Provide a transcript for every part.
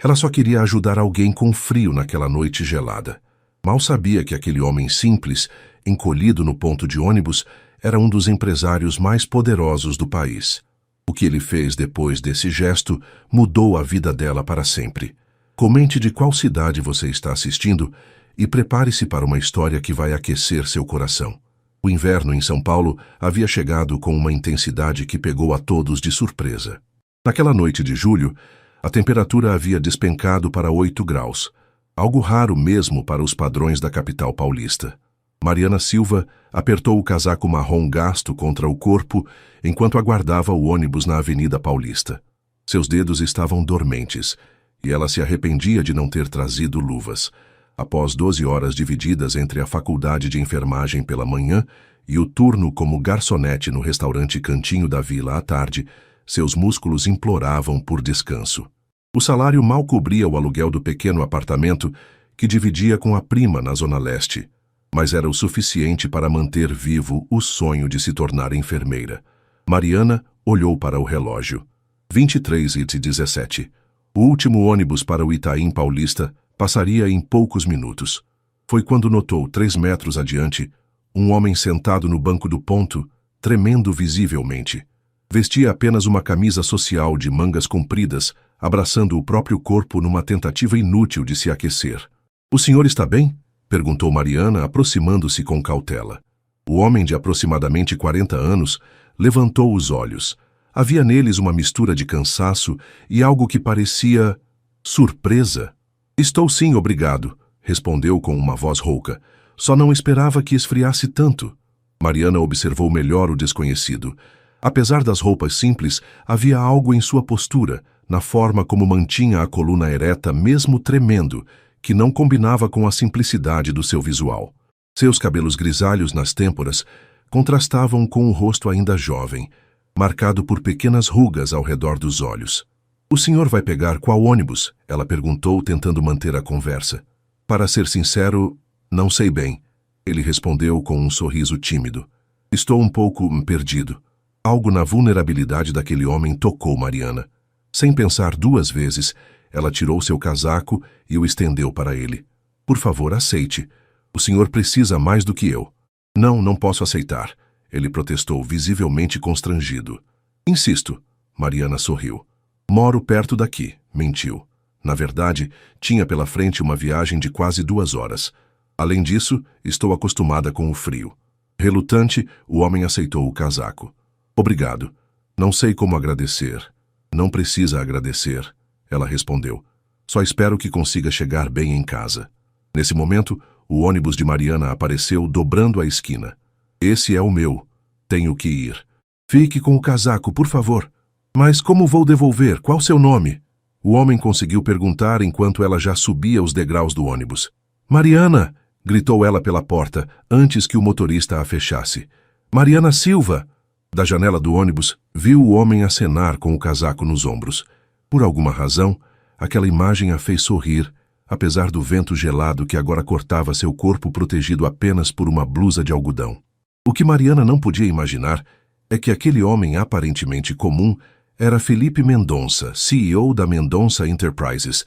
Ela só queria ajudar alguém com frio naquela noite gelada. Mal sabia que aquele homem simples, encolhido no ponto de ônibus, era um dos empresários mais poderosos do país. O que ele fez depois desse gesto mudou a vida dela para sempre. Comente de qual cidade você está assistindo e prepare-se para uma história que vai aquecer seu coração. O inverno em São Paulo havia chegado com uma intensidade que pegou a todos de surpresa. Naquela noite de julho, a temperatura havia despencado para 8 graus, algo raro mesmo para os padrões da capital paulista. Mariana Silva apertou o casaco marrom gasto contra o corpo enquanto aguardava o ônibus na Avenida Paulista. Seus dedos estavam dormentes e ela se arrependia de não ter trazido luvas. Após 12 horas divididas entre a faculdade de enfermagem pela manhã e o turno como garçonete no restaurante Cantinho da Vila à tarde, seus músculos imploravam por descanso. O salário mal cobria o aluguel do pequeno apartamento que dividia com a prima na Zona Leste, mas era o suficiente para manter vivo o sonho de se tornar enfermeira. Mariana olhou para o relógio. 23h17. O último ônibus para o Itaim Paulista passaria em poucos minutos. Foi quando notou, 3 metros adiante, um homem sentado no banco do ponto, tremendo visivelmente. Vestia apenas uma camisa social de mangas compridas, abraçando o próprio corpo numa tentativa inútil de se aquecer. "O senhor está bem?" perguntou Mariana, aproximando-se com cautela. O homem de aproximadamente 40 anos levantou os olhos. Havia neles uma mistura de cansaço e algo que parecia surpresa. "Estou sim, obrigado", respondeu com uma voz rouca. "Só não esperava que esfriasse tanto." Mariana observou melhor o desconhecido. Apesar das roupas simples, havia algo em sua postura, na forma como mantinha a coluna ereta mesmo tremendo, que não combinava com a simplicidade do seu visual. Seus cabelos grisalhos nas têmporas contrastavam com o rosto ainda jovem, marcado por pequenas rugas ao redor dos olhos. "O senhor vai pegar qual ônibus?" ela perguntou, tentando manter a conversa. "Para ser sincero, não sei bem", ele respondeu com um sorriso tímido. "Estou um pouco perdido." Algo na vulnerabilidade daquele homem tocou Mariana. Sem pensar 2 vezes, ela tirou seu casaco e o estendeu para ele. "Por favor, aceite. O senhor precisa mais do que eu." Não posso aceitar", ele protestou, visivelmente constrangido. "Insisto", Mariana sorriu. "Moro perto daqui", mentiu. Na verdade, tinha pela frente uma viagem de quase 2 horas. "Além disso, estou acostumada com o frio." Relutante, o homem aceitou o casaco. "Obrigado. Não sei como agradecer." "Não precisa agradecer", ela respondeu. "Só espero que consiga chegar bem em casa." Nesse momento, o ônibus de Mariana apareceu dobrando a esquina. "Esse é o meu. Tenho que ir." "Fique com o casaco, por favor." "Mas como vou devolver? Qual seu nome?" O homem conseguiu perguntar enquanto ela já subia os degraus do ônibus. "Mariana!" gritou ela pela porta, antes que o motorista a fechasse. "Mariana Silva!" Da janela do ônibus, viu o homem acenar com o casaco nos ombros. Por alguma razão, aquela imagem a fez sorrir, apesar do vento gelado que agora cortava seu corpo protegido apenas por uma blusa de algodão. O que Mariana não podia imaginar é que aquele homem aparentemente comum era Felipe Mendonça, CEO da Mendonça Enterprises,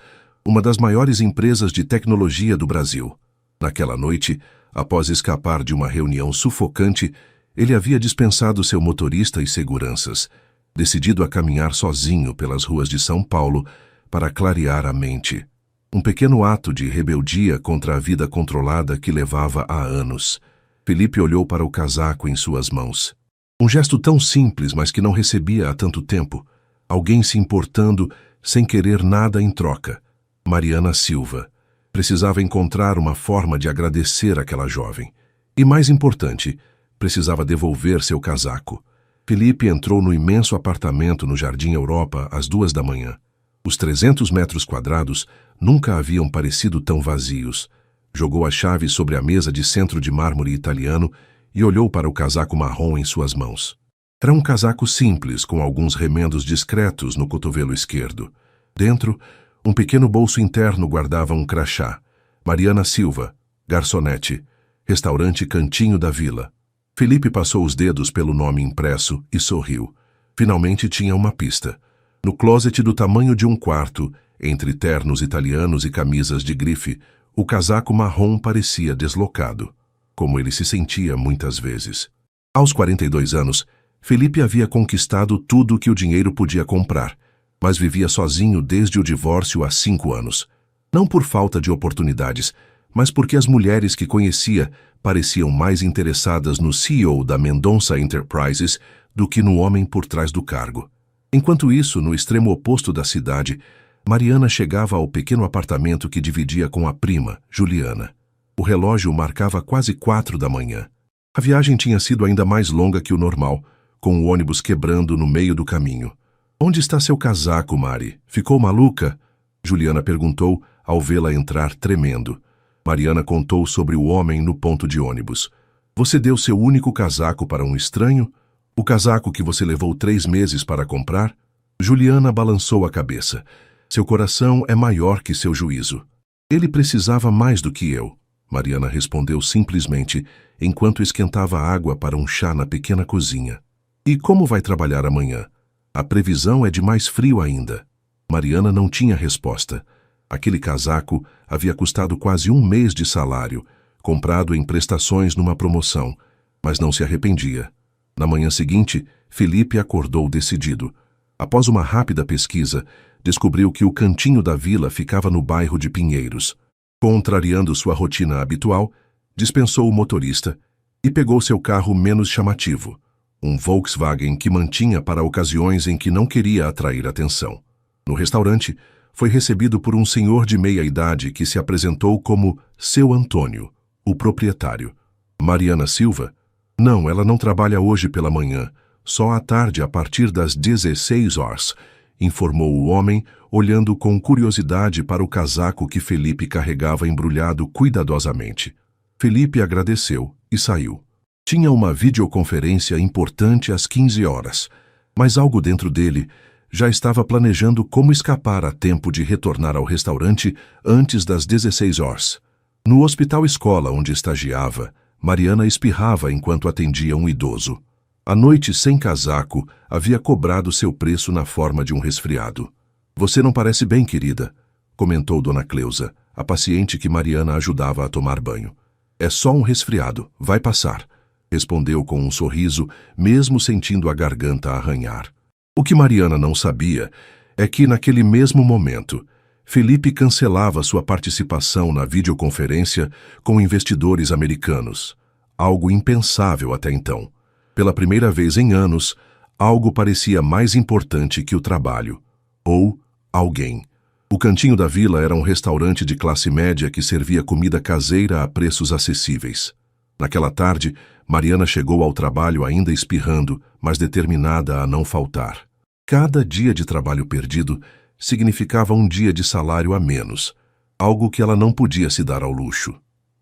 uma das maiores empresas de tecnologia do Brasil. Naquela noite, após escapar de uma reunião sufocante, ele havia dispensado seu motorista e seguranças, decidido a caminhar sozinho pelas ruas de São Paulo para clarear a mente. Um pequeno ato de rebeldia contra a vida controlada que levava há anos. Felipe olhou para o casaco em suas mãos. Um gesto tão simples, mas que não recebia há tanto tempo. Alguém se importando sem querer nada em troca. Mariana Silva. Precisava encontrar uma forma de agradecer aquela jovem. E mais importante, precisava devolver seu casaco. Felipe entrou no imenso apartamento no Jardim Europa às 2 da manhã. Os 300 metros quadrados nunca haviam parecido tão vazios. Jogou a chave sobre a mesa de centro de mármore italiano e olhou para o casaco marrom em suas mãos. Era um casaco simples, com alguns remendos discretos no cotovelo esquerdo. Dentro, um pequeno bolso interno guardava um crachá. Mariana Silva, garçonete, restaurante Cantinho da Vila. Felipe passou os dedos pelo nome impresso e sorriu. Finalmente tinha uma pista. No closet do tamanho de um quarto, Entre ternos italianos e camisas de grife, o casaco marrom parecia deslocado, como ele se sentia muitas vezes. Aos 42 anos, Felipe havia conquistado tudo o que o dinheiro podia comprar, mas vivia sozinho desde o divórcio há 5 anos. Não por falta de oportunidades, mas porque as mulheres que conhecia pareciam mais interessadas no CEO da Mendonça Enterprises do que no homem por trás do cargo. Enquanto isso, no extremo oposto da cidade, Mariana chegava ao pequeno apartamento que dividia com a prima, Juliana. O relógio marcava quase 4 da manhã. A viagem tinha sido ainda mais longa que o normal, com o ônibus quebrando no meio do caminho. "Onde está seu casaco, Mari? Ficou maluca?" Juliana perguntou ao vê-la entrar tremendo. Mariana contou sobre o homem no ponto de ônibus. "Você deu seu único casaco para um estranho? O casaco que você levou 3 meses para comprar?" Juliana balançou a cabeça. "Seu coração é maior que seu juízo." "Ele precisava mais do que eu," Mariana respondeu simplesmente, enquanto esquentava água para um chá na pequena cozinha. "E como vai trabalhar amanhã? A previsão é de mais frio ainda." Mariana não tinha resposta. Aquele casaco havia custado quase 1 mês de salário, comprado em prestações numa promoção, mas não se arrependia. Na manhã seguinte, Felipe acordou decidido. Após uma rápida pesquisa, descobriu que o cantinho da vila ficava no bairro de Pinheiros. Contrariando sua rotina habitual, dispensou o motorista e pegou seu carro menos chamativo, um Volkswagen que mantinha para ocasiões em que não queria atrair atenção. No restaurante, foi recebido por um senhor de meia-idade que se apresentou como seu Antônio, o proprietário. "Mariana Silva?" "Não, ela não trabalha hoje pela manhã, só à tarde a partir das 16 horas, informou o homem, olhando com curiosidade para o casaco que Felipe carregava embrulhado cuidadosamente. Felipe agradeceu e saiu. Tinha uma videoconferência importante às 15 horas, mas algo dentro dele já estava planejando como escapar a tempo de retornar ao restaurante antes das 16 horas. No hospital-escola onde estagiava, Mariana espirrava enquanto atendia um idoso. A noite sem casaco havia cobrado seu preço na forma de um resfriado. "Você não parece bem, querida", comentou Dona Cleusa, a paciente que Mariana ajudava a tomar banho. "É só um resfriado, vai passar", respondeu com um sorriso, mesmo sentindo a garganta arranhar. O que Mariana não sabia é que, naquele mesmo momento, Felipe cancelava sua participação na videoconferência com investidores americanos, algo impensável até então. Pela primeira vez em anos, algo parecia mais importante que o trabalho. Ou alguém. O Cantinho da Vila era um restaurante de classe média que servia comida caseira a preços acessíveis. Naquela tarde, Mariana chegou ao trabalho ainda espirrando, mas determinada a não faltar. Cada dia de trabalho perdido significava um dia de salário a menos, algo que ela não podia se dar ao luxo.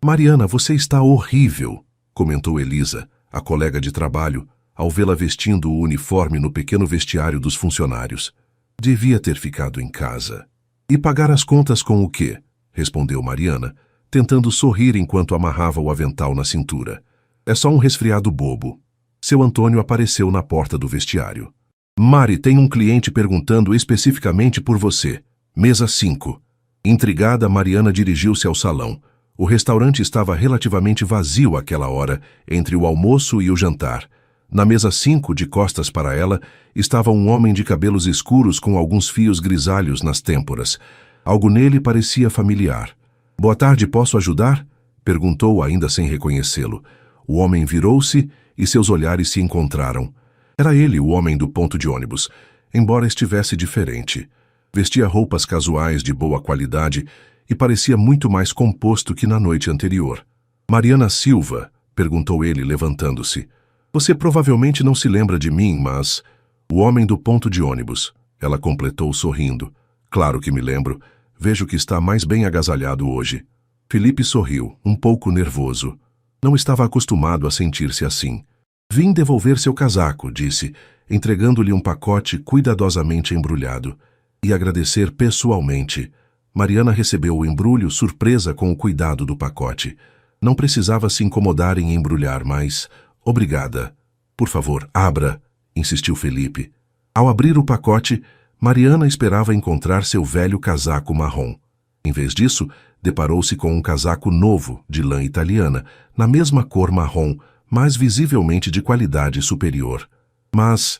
"Mariana, você está horrível", comentou Elisa, a colega de trabalho, ao vê-la vestindo o uniforme no pequeno vestiário dos funcionários. "Devia ter ficado em casa." "E pagar as contas com o quê?", respondeu Mariana, tentando sorrir enquanto amarrava o avental na cintura. "É só um resfriado bobo." Seu Antônio apareceu na porta do vestiário. "Mari, tem um cliente perguntando especificamente por você. Mesa 5. Intrigada, Mariana dirigiu-se ao salão. O restaurante estava relativamente vazio àquela hora, entre o almoço e o jantar. Na mesa 5, de costas para ela, estava um homem de cabelos escuros com alguns fios grisalhos nas têmporas. Algo nele parecia familiar. "Boa tarde, posso ajudar?", perguntou, ainda sem reconhecê-lo. O homem virou-se e seus olhares se encontraram. Era ele o homem do ponto de ônibus, embora estivesse diferente. Vestia roupas casuais de boa qualidade e parecia muito mais composto que na noite anterior. "Mariana Silva?", perguntou ele, levantando-se. "Você provavelmente não se lembra de mim, mas..." "O homem do ponto de ônibus", ela completou sorrindo. "Claro que me lembro. Vejo que está mais bem agasalhado hoje." Felipe sorriu, um pouco nervoso. Não estava acostumado a sentir-se assim. "Vim devolver seu casaco", disse, entregando-lhe um pacote cuidadosamente embrulhado. "E agradecer pessoalmente." Mariana recebeu o embrulho, surpresa com o cuidado do pacote. Não precisava se incomodar em embrulhar, mas... "Obrigada." "Por favor, abra", insistiu Felipe. Ao abrir o pacote, Mariana esperava encontrar seu velho casaco marrom. Em vez disso, deparou-se com um casaco novo, de lã italiana, na mesma cor marrom, mas visivelmente de qualidade superior. Mas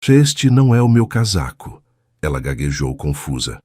este não é o meu casaco, ela gaguejou confusa.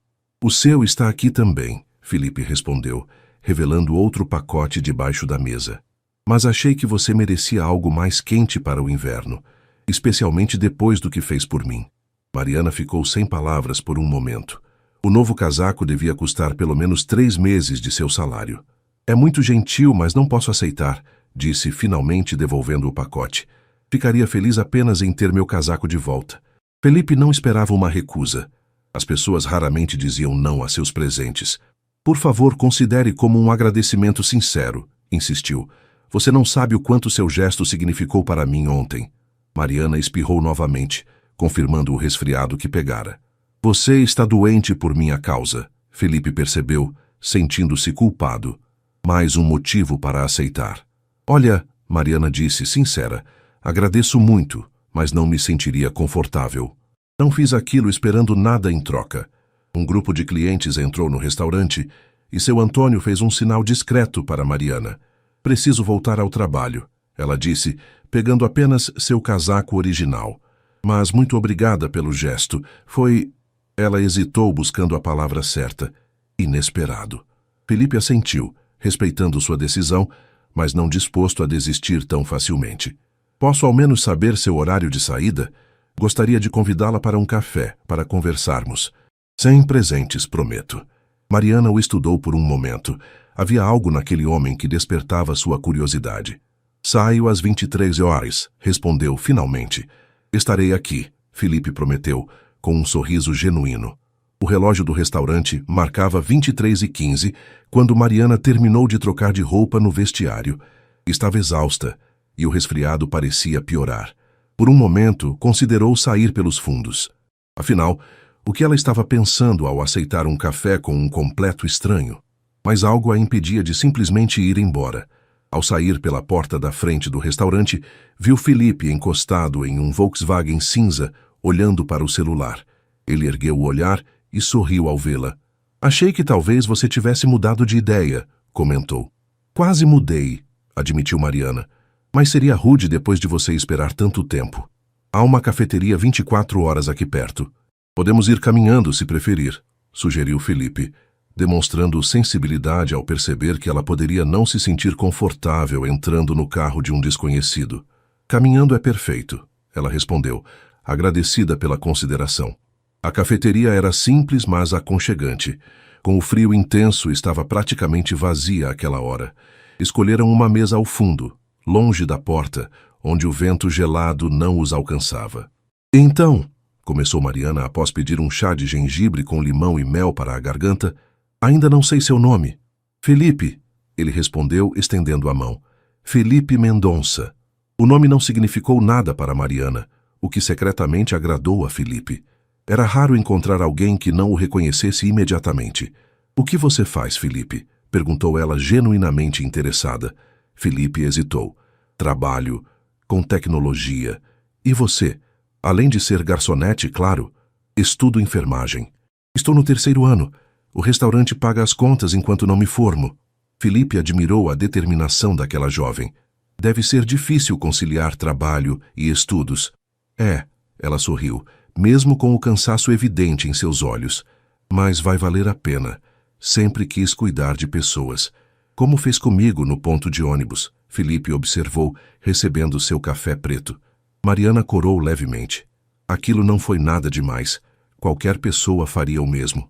O seu está aqui também, Felipe respondeu, revelando outro pacote debaixo da mesa. Mas achei que você merecia algo mais quente para o inverno, especialmente depois do que fez por mim. Mariana ficou sem palavras por um momento. O novo casaco devia custar pelo menos 3 meses de seu salário. É muito gentil, mas não posso aceitar, disse finalmente devolvendo o pacote. Ficaria feliz apenas em ter meu casaco de volta. Felipe não esperava uma recusa. As pessoas raramente diziam não a seus presentes. Por favor, considere como um agradecimento sincero, insistiu. Você não sabe o quanto seu gesto significou para mim ontem. Mariana espirrou novamente, confirmando o resfriado que pegara. Você está doente por minha causa, Felipe percebeu, sentindo-se culpado. Mais um motivo para aceitar. Olha, Mariana disse, sincera, agradeço muito, mas não me sentiria confortável. Não fiz aquilo esperando nada em troca. Um grupo de clientes entrou no restaurante e seu Antônio fez um sinal discreto para Mariana. Preciso voltar ao trabalho, ela disse, pegando apenas seu casaco original. Mas muito obrigada pelo gesto. Foi... Ela hesitou buscando a palavra certa. Inesperado. Felipe assentiu, respeitando sua decisão, mas não disposto a desistir tão facilmente. Posso ao menos saber seu horário de saída? Gostaria de convidá-la para um café, para conversarmos. Sem presentes, prometo. Mariana o estudou por um momento. Havia algo naquele homem que despertava sua curiosidade. Saio às 23 horas, respondeu finalmente. Estarei aqui, Felipe prometeu, com um sorriso genuíno. O relógio do restaurante marcava 23h15 quando Mariana terminou de trocar de roupa no vestiário. Estava exausta e o resfriado parecia piorar. Por um momento, considerou sair pelos fundos. Afinal, o que ela estava pensando ao aceitar um café com um completo estranho? Mas algo a impedia de simplesmente ir embora. Ao sair pela porta da frente do restaurante, viu Felipe encostado em um Volkswagen cinza, olhando para o celular. Ele ergueu o olhar e sorriu ao vê-la. Achei que talvez você tivesse mudado de ideia, comentou. Quase mudei, admitiu Mariana. Mas seria rude depois de você esperar tanto tempo. Há uma cafeteria 24 horas aqui perto. Podemos ir caminhando se preferir, sugeriu Felipe, demonstrando sensibilidade ao perceber que ela poderia não se sentir confortável entrando no carro de um desconhecido. Caminhando é perfeito, ela respondeu, agradecida pela consideração. A cafeteria era simples, mas aconchegante. Com o frio intenso, estava praticamente vazia àquela hora. Escolheram uma mesa ao fundo, longe da porta, onde o vento gelado não os alcançava. Então, começou Mariana após pedir um chá de gengibre com limão e mel para a garganta, ainda não sei seu nome. Felipe, ele respondeu, estendendo a mão. Felipe Mendonça. O nome não significou nada para Mariana, o que secretamente agradou a Felipe. Era raro encontrar alguém que não o reconhecesse imediatamente. O que você faz, Felipe? Perguntou ela genuinamente interessada. Felipe hesitou. Trabalho, com tecnologia. E você? Além de ser garçonete, claro. Estudo enfermagem. Estou no 3º ano. O restaurante paga as contas enquanto não me formo. Felipe admirou a determinação daquela jovem. Deve ser difícil conciliar trabalho e estudos. É, ela sorriu, mesmo com o cansaço evidente em seus olhos. Mas vai valer a pena. Sempre quis cuidar de pessoas. Como fez comigo no ponto de ônibus, Felipe observou, recebendo seu café preto. Mariana corou levemente. Aquilo não foi nada demais. Qualquer pessoa faria o mesmo.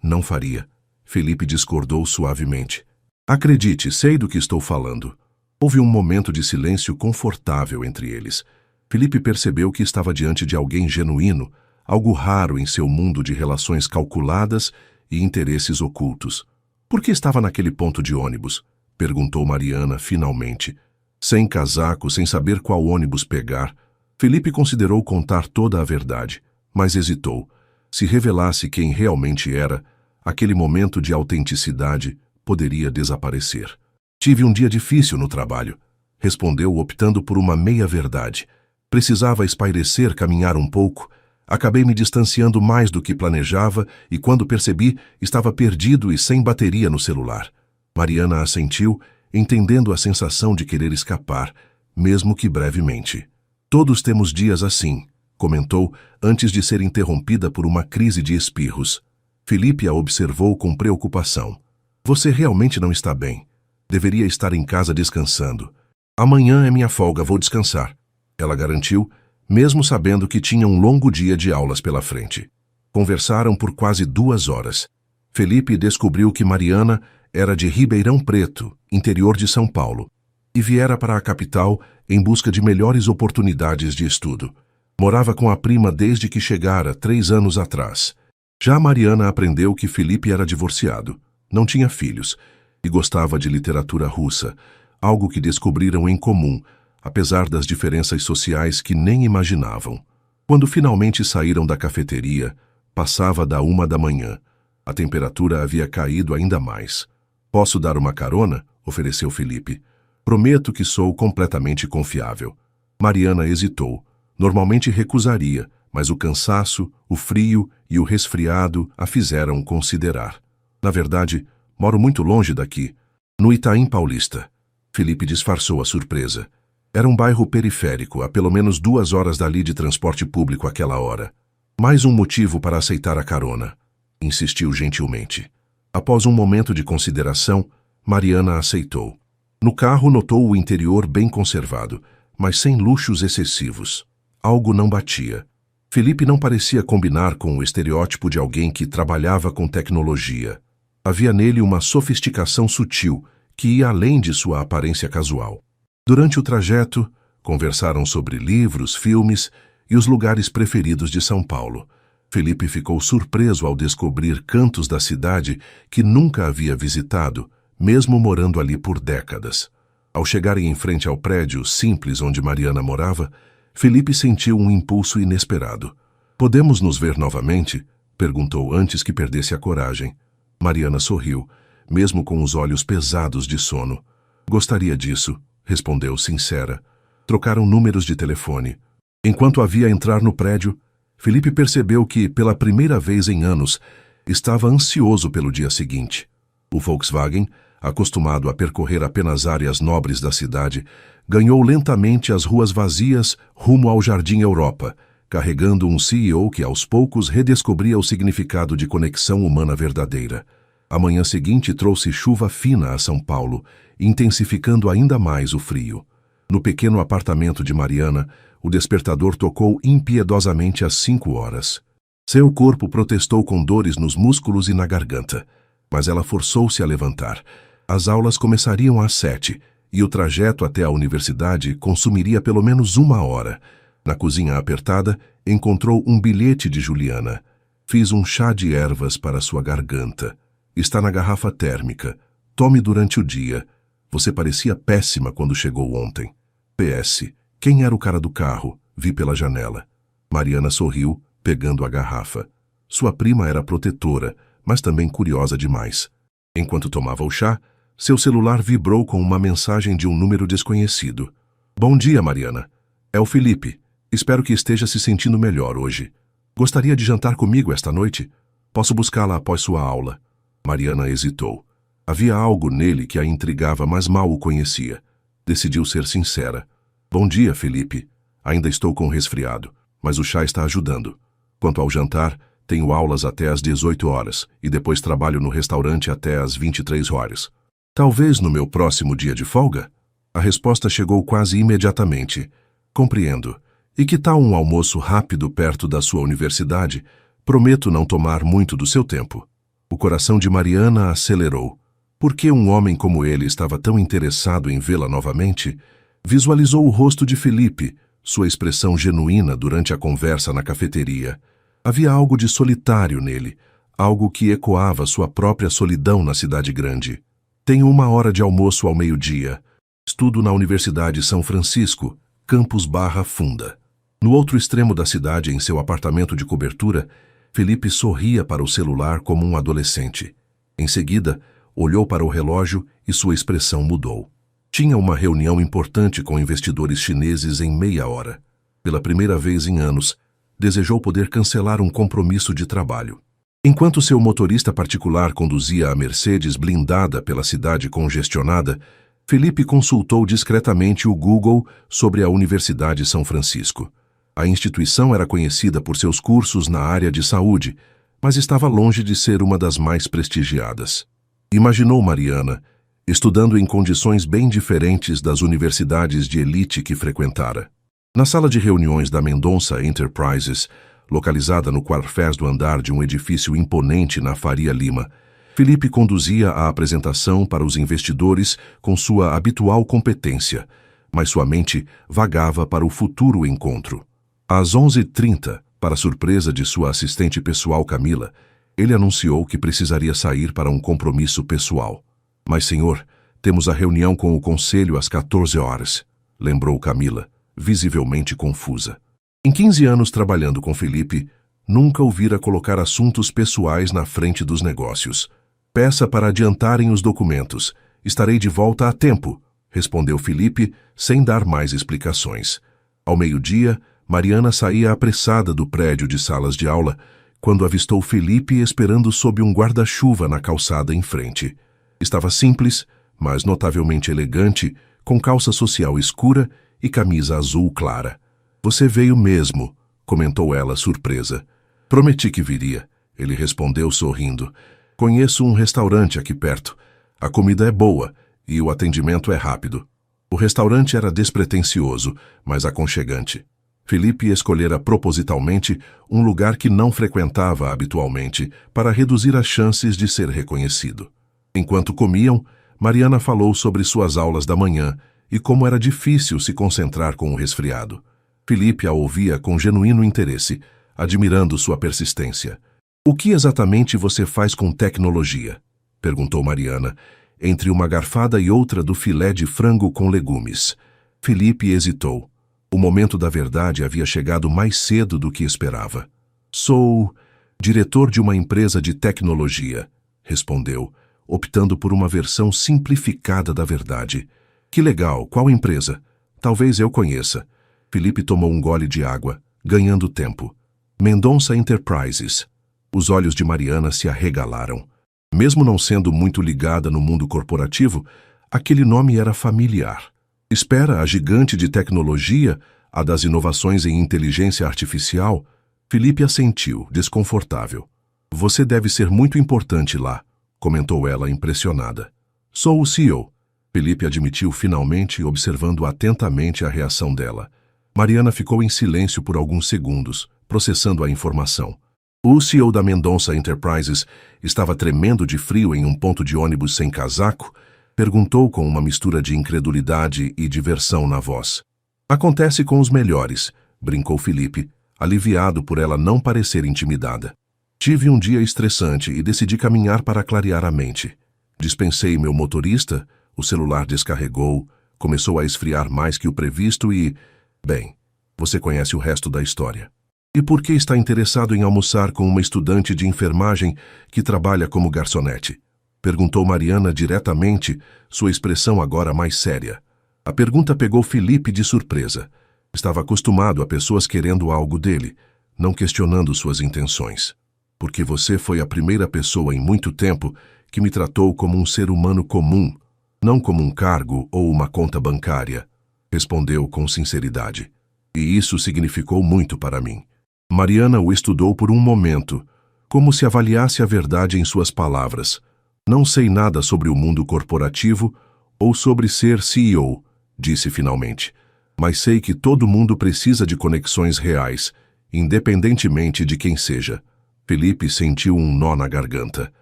Não faria. Felipe discordou suavemente. Acredite, sei do que estou falando. Houve um momento de silêncio confortável entre eles. Felipe percebeu que estava diante de alguém genuíno, algo raro em seu mundo de relações calculadas e interesses ocultos. Por que estava naquele ponto de ônibus? Perguntou Mariana, finalmente. Sem casaco, sem saber qual ônibus pegar, Felipe considerou contar toda a verdade, mas hesitou. Se revelasse quem realmente era, aquele momento de autenticidade poderia desaparecer. Tive um dia difícil no trabalho, respondeu optando por uma meia-verdade. Precisava espairecer, caminhar um pouco. Acabei me distanciando mais do que planejava e, quando percebi, estava perdido e sem bateria no celular. Mariana assentiu, entendendo a sensação de querer escapar, mesmo que brevemente. Todos temos dias assim, comentou, antes de ser interrompida por uma crise de espirros. Felipe a observou com preocupação. Você realmente não está bem. Deveria estar em casa descansando. Amanhã é minha folga, vou descansar. Ela garantiu, mesmo sabendo que tinha um longo dia de aulas pela frente. Conversaram por quase 2 horas. Felipe descobriu que Mariana era de Ribeirão Preto, interior de São Paulo, e viera para a capital em busca de melhores oportunidades de estudo. Morava com a prima desde que chegara 3 anos atrás. Já Mariana aprendeu que Felipe era divorciado, não tinha filhos, e gostava de literatura russa, algo que descobriram em comum, apesar das diferenças sociais que nem imaginavam. Quando finalmente saíram da cafeteria, passava da 1 da manhã. A temperatura havia caído ainda mais. Posso dar uma carona? Ofereceu Felipe. Prometo que sou completamente confiável. Mariana hesitou. Normalmente recusaria, mas o cansaço, o frio e o resfriado a fizeram considerar. Na verdade, moro muito longe daqui, no Itaim Paulista. Felipe disfarçou a surpresa. Era um bairro periférico, a pelo menos 2 horas dali de transporte público àquela hora. Mais um motivo para aceitar a carona, insistiu gentilmente. Após um momento de consideração, Mariana aceitou. No carro notou o interior bem conservado, mas sem luxos excessivos. Algo não batia. Felipe não parecia combinar com o estereótipo de alguém que trabalhava com tecnologia. Havia nele uma sofisticação sutil que ia além de sua aparência casual. Durante o trajeto, conversaram sobre livros, filmes e os lugares preferidos de São Paulo. Felipe ficou surpreso ao descobrir cantos da cidade que nunca havia visitado, mesmo morando ali por décadas. Ao chegarem em frente ao prédio simples onde Mariana morava, Felipe sentiu um impulso inesperado. Podemos nos ver novamente? Perguntou antes que perdesse a coragem. Mariana sorriu, mesmo com os olhos pesados de sono. Gostaria disso, respondeu sincera. Trocaram números de telefone. Enquanto havia a entrar no prédio, Felipe percebeu que, pela primeira vez em anos, estava ansioso pelo dia seguinte. O Volkswagen, acostumado a percorrer apenas áreas nobres da cidade, ganhou lentamente as ruas vazias rumo ao Jardim Europa, carregando um CEO que aos poucos redescobria o significado de conexão humana verdadeira. A manhã seguinte trouxe chuva fina a São Paulo, intensificando ainda mais o frio. No pequeno apartamento de Mariana, o despertador tocou impiedosamente às 5 horas. Seu corpo protestou com dores nos músculos e na garganta, mas ela forçou-se a levantar. As aulas começariam às 7 e o trajeto até a universidade consumiria pelo menos 1 hora. Na cozinha apertada, encontrou um bilhete de Juliana. Fiz um chá de ervas para sua garganta. Está na garrafa térmica. Tome durante o dia. Você parecia péssima quando chegou ontem. PS. Quem era o cara do carro? Vi pela janela. Mariana sorriu, pegando a garrafa. Sua prima era protetora, mas também curiosa demais. Enquanto tomava o chá, seu celular vibrou com uma mensagem de um número desconhecido. Bom dia, Mariana. É o Felipe. Espero que esteja se sentindo melhor hoje. Gostaria de jantar comigo esta noite? Posso buscá-la após sua aula. Mariana hesitou. Havia algo nele que a intrigava, mas mal o conhecia. Decidiu ser sincera. Bom dia, Felipe. Ainda estou com resfriado, mas o chá está ajudando. Quanto ao jantar, tenho aulas até às 18 horas e depois trabalho no restaurante até às 23 horas. Talvez no meu próximo dia de folga? A resposta chegou quase imediatamente. Compreendo. E que tal um almoço rápido perto da sua universidade? Prometo não tomar muito do seu tempo. O coração de Mariana acelerou. Por que um homem como ele estava tão interessado em vê-la novamente? Visualizou o rosto de Felipe, sua expressão genuína durante a conversa na cafeteria. Havia algo de solitário nele, algo que ecoava sua própria solidão na cidade grande. Tenho 1 hora de almoço ao meio-dia. Estudo na Universidade São Francisco, campus Barra Funda. No outro extremo da cidade, em seu apartamento de cobertura, Felipe sorria para o celular como um adolescente. Em seguida, olhou para o relógio e sua expressão mudou. Tinha uma reunião importante com investidores chineses em meia hora. Pela primeira vez em anos, Desejou poder cancelar um compromisso de trabalho. Enquanto seu motorista particular conduzia a Mercedes blindada pela cidade congestionada, Felipe consultou discretamente o Google sobre a Universidade São Francisco. A instituição era conhecida por seus cursos na área de saúde, mas estava longe de ser uma das mais prestigiadas. Imaginou Mariana, estudando em condições bem diferentes das universidades de elite que frequentara. Na sala de reuniões da Mendonça Enterprises, localizada no 4º andar de um edifício imponente na Faria Lima, Felipe conduzia a apresentação para os investidores com sua habitual competência, mas sua mente vagava para o futuro encontro. Às 11h30, para surpresa de sua assistente pessoal Camila, ele anunciou que precisaria sair para um compromisso pessoal. Mas, senhor, temos a reunião com o conselho às 14 horas, lembrou Camila, visivelmente confusa. Em 15 anos trabalhando com Felipe, nunca o vira colocar assuntos pessoais na frente dos negócios. Peça para adiantarem os documentos. Estarei de volta a tempo, respondeu Felipe, sem dar mais explicações. Ao meio-dia, Mariana saía apressada do prédio de salas de aula, quando avistou Felipe esperando sob um guarda-chuva na calçada em frente. Estava simples, mas notavelmente elegante, com calça social escura e camisa azul clara. Você veio mesmo, comentou ela surpresa. Prometi que viria, ele respondeu sorrindo. Conheço um restaurante aqui perto. A comida é boa e o atendimento é rápido. O restaurante era despretensioso, mas aconchegante. Felipe escolhera propositalmente um lugar que não frequentava habitualmente para reduzir as chances de ser reconhecido. Enquanto comiam, Mariana falou sobre suas aulas da manhã e como era difícil se concentrar com o resfriado. Felipe a ouvia com genuíno interesse, admirando sua persistência. O que exatamente você faz com tecnologia? Perguntou Mariana, entre uma garfada e outra do filé de frango com legumes. Felipe hesitou. O momento da verdade havia chegado mais cedo do que esperava. Sou diretor de uma empresa de tecnologia, respondeu, optando por uma versão simplificada da verdade. Que legal, qual empresa? Talvez eu conheça. Felipe tomou um gole de água, ganhando tempo. Mendonça Enterprises. Os olhos de Mariana se arregalaram. Mesmo não sendo muito ligada no mundo corporativo, aquele nome era familiar. Espera a gigante de tecnologia, a das inovações em inteligência artificial? Felipe assentiu, desconfortável. Você deve ser muito importante lá, comentou ela impressionada. Sou o CEO. Felipe admitiu finalmente, observando atentamente a reação dela. Mariana ficou em silêncio por alguns segundos, processando a informação. O CEO da Mendonça Enterprises estava tremendo de frio em um ponto de ônibus sem casaco, perguntou com uma mistura de incredulidade e diversão na voz. Acontece com os melhores, brincou Felipe, aliviado por ela não parecer intimidada. Tive um dia estressante e decidi caminhar para clarear a mente. Dispensei meu motorista, o celular descarregou, começou a esfriar mais que o previsto e... Bem, você conhece o resto da história. E por que está interessado em almoçar com uma estudante de enfermagem que trabalha como garçonete? Perguntou Mariana diretamente, sua expressão agora mais séria. A pergunta pegou Felipe de surpresa. Estava acostumado a pessoas querendo algo dele, não questionando suas intenções. Porque você foi a primeira pessoa em muito tempo que me tratou como um ser humano comum, não como um cargo ou uma conta bancária, respondeu com sinceridade. E isso significou muito para mim. Mariana o estudou por um momento, como se avaliasse a verdade em suas palavras. Não sei nada sobre o mundo corporativo ou sobre ser CEO, disse finalmente. Mas sei que todo mundo precisa de conexões reais, independentemente de quem seja. Felipe sentiu um nó na garganta.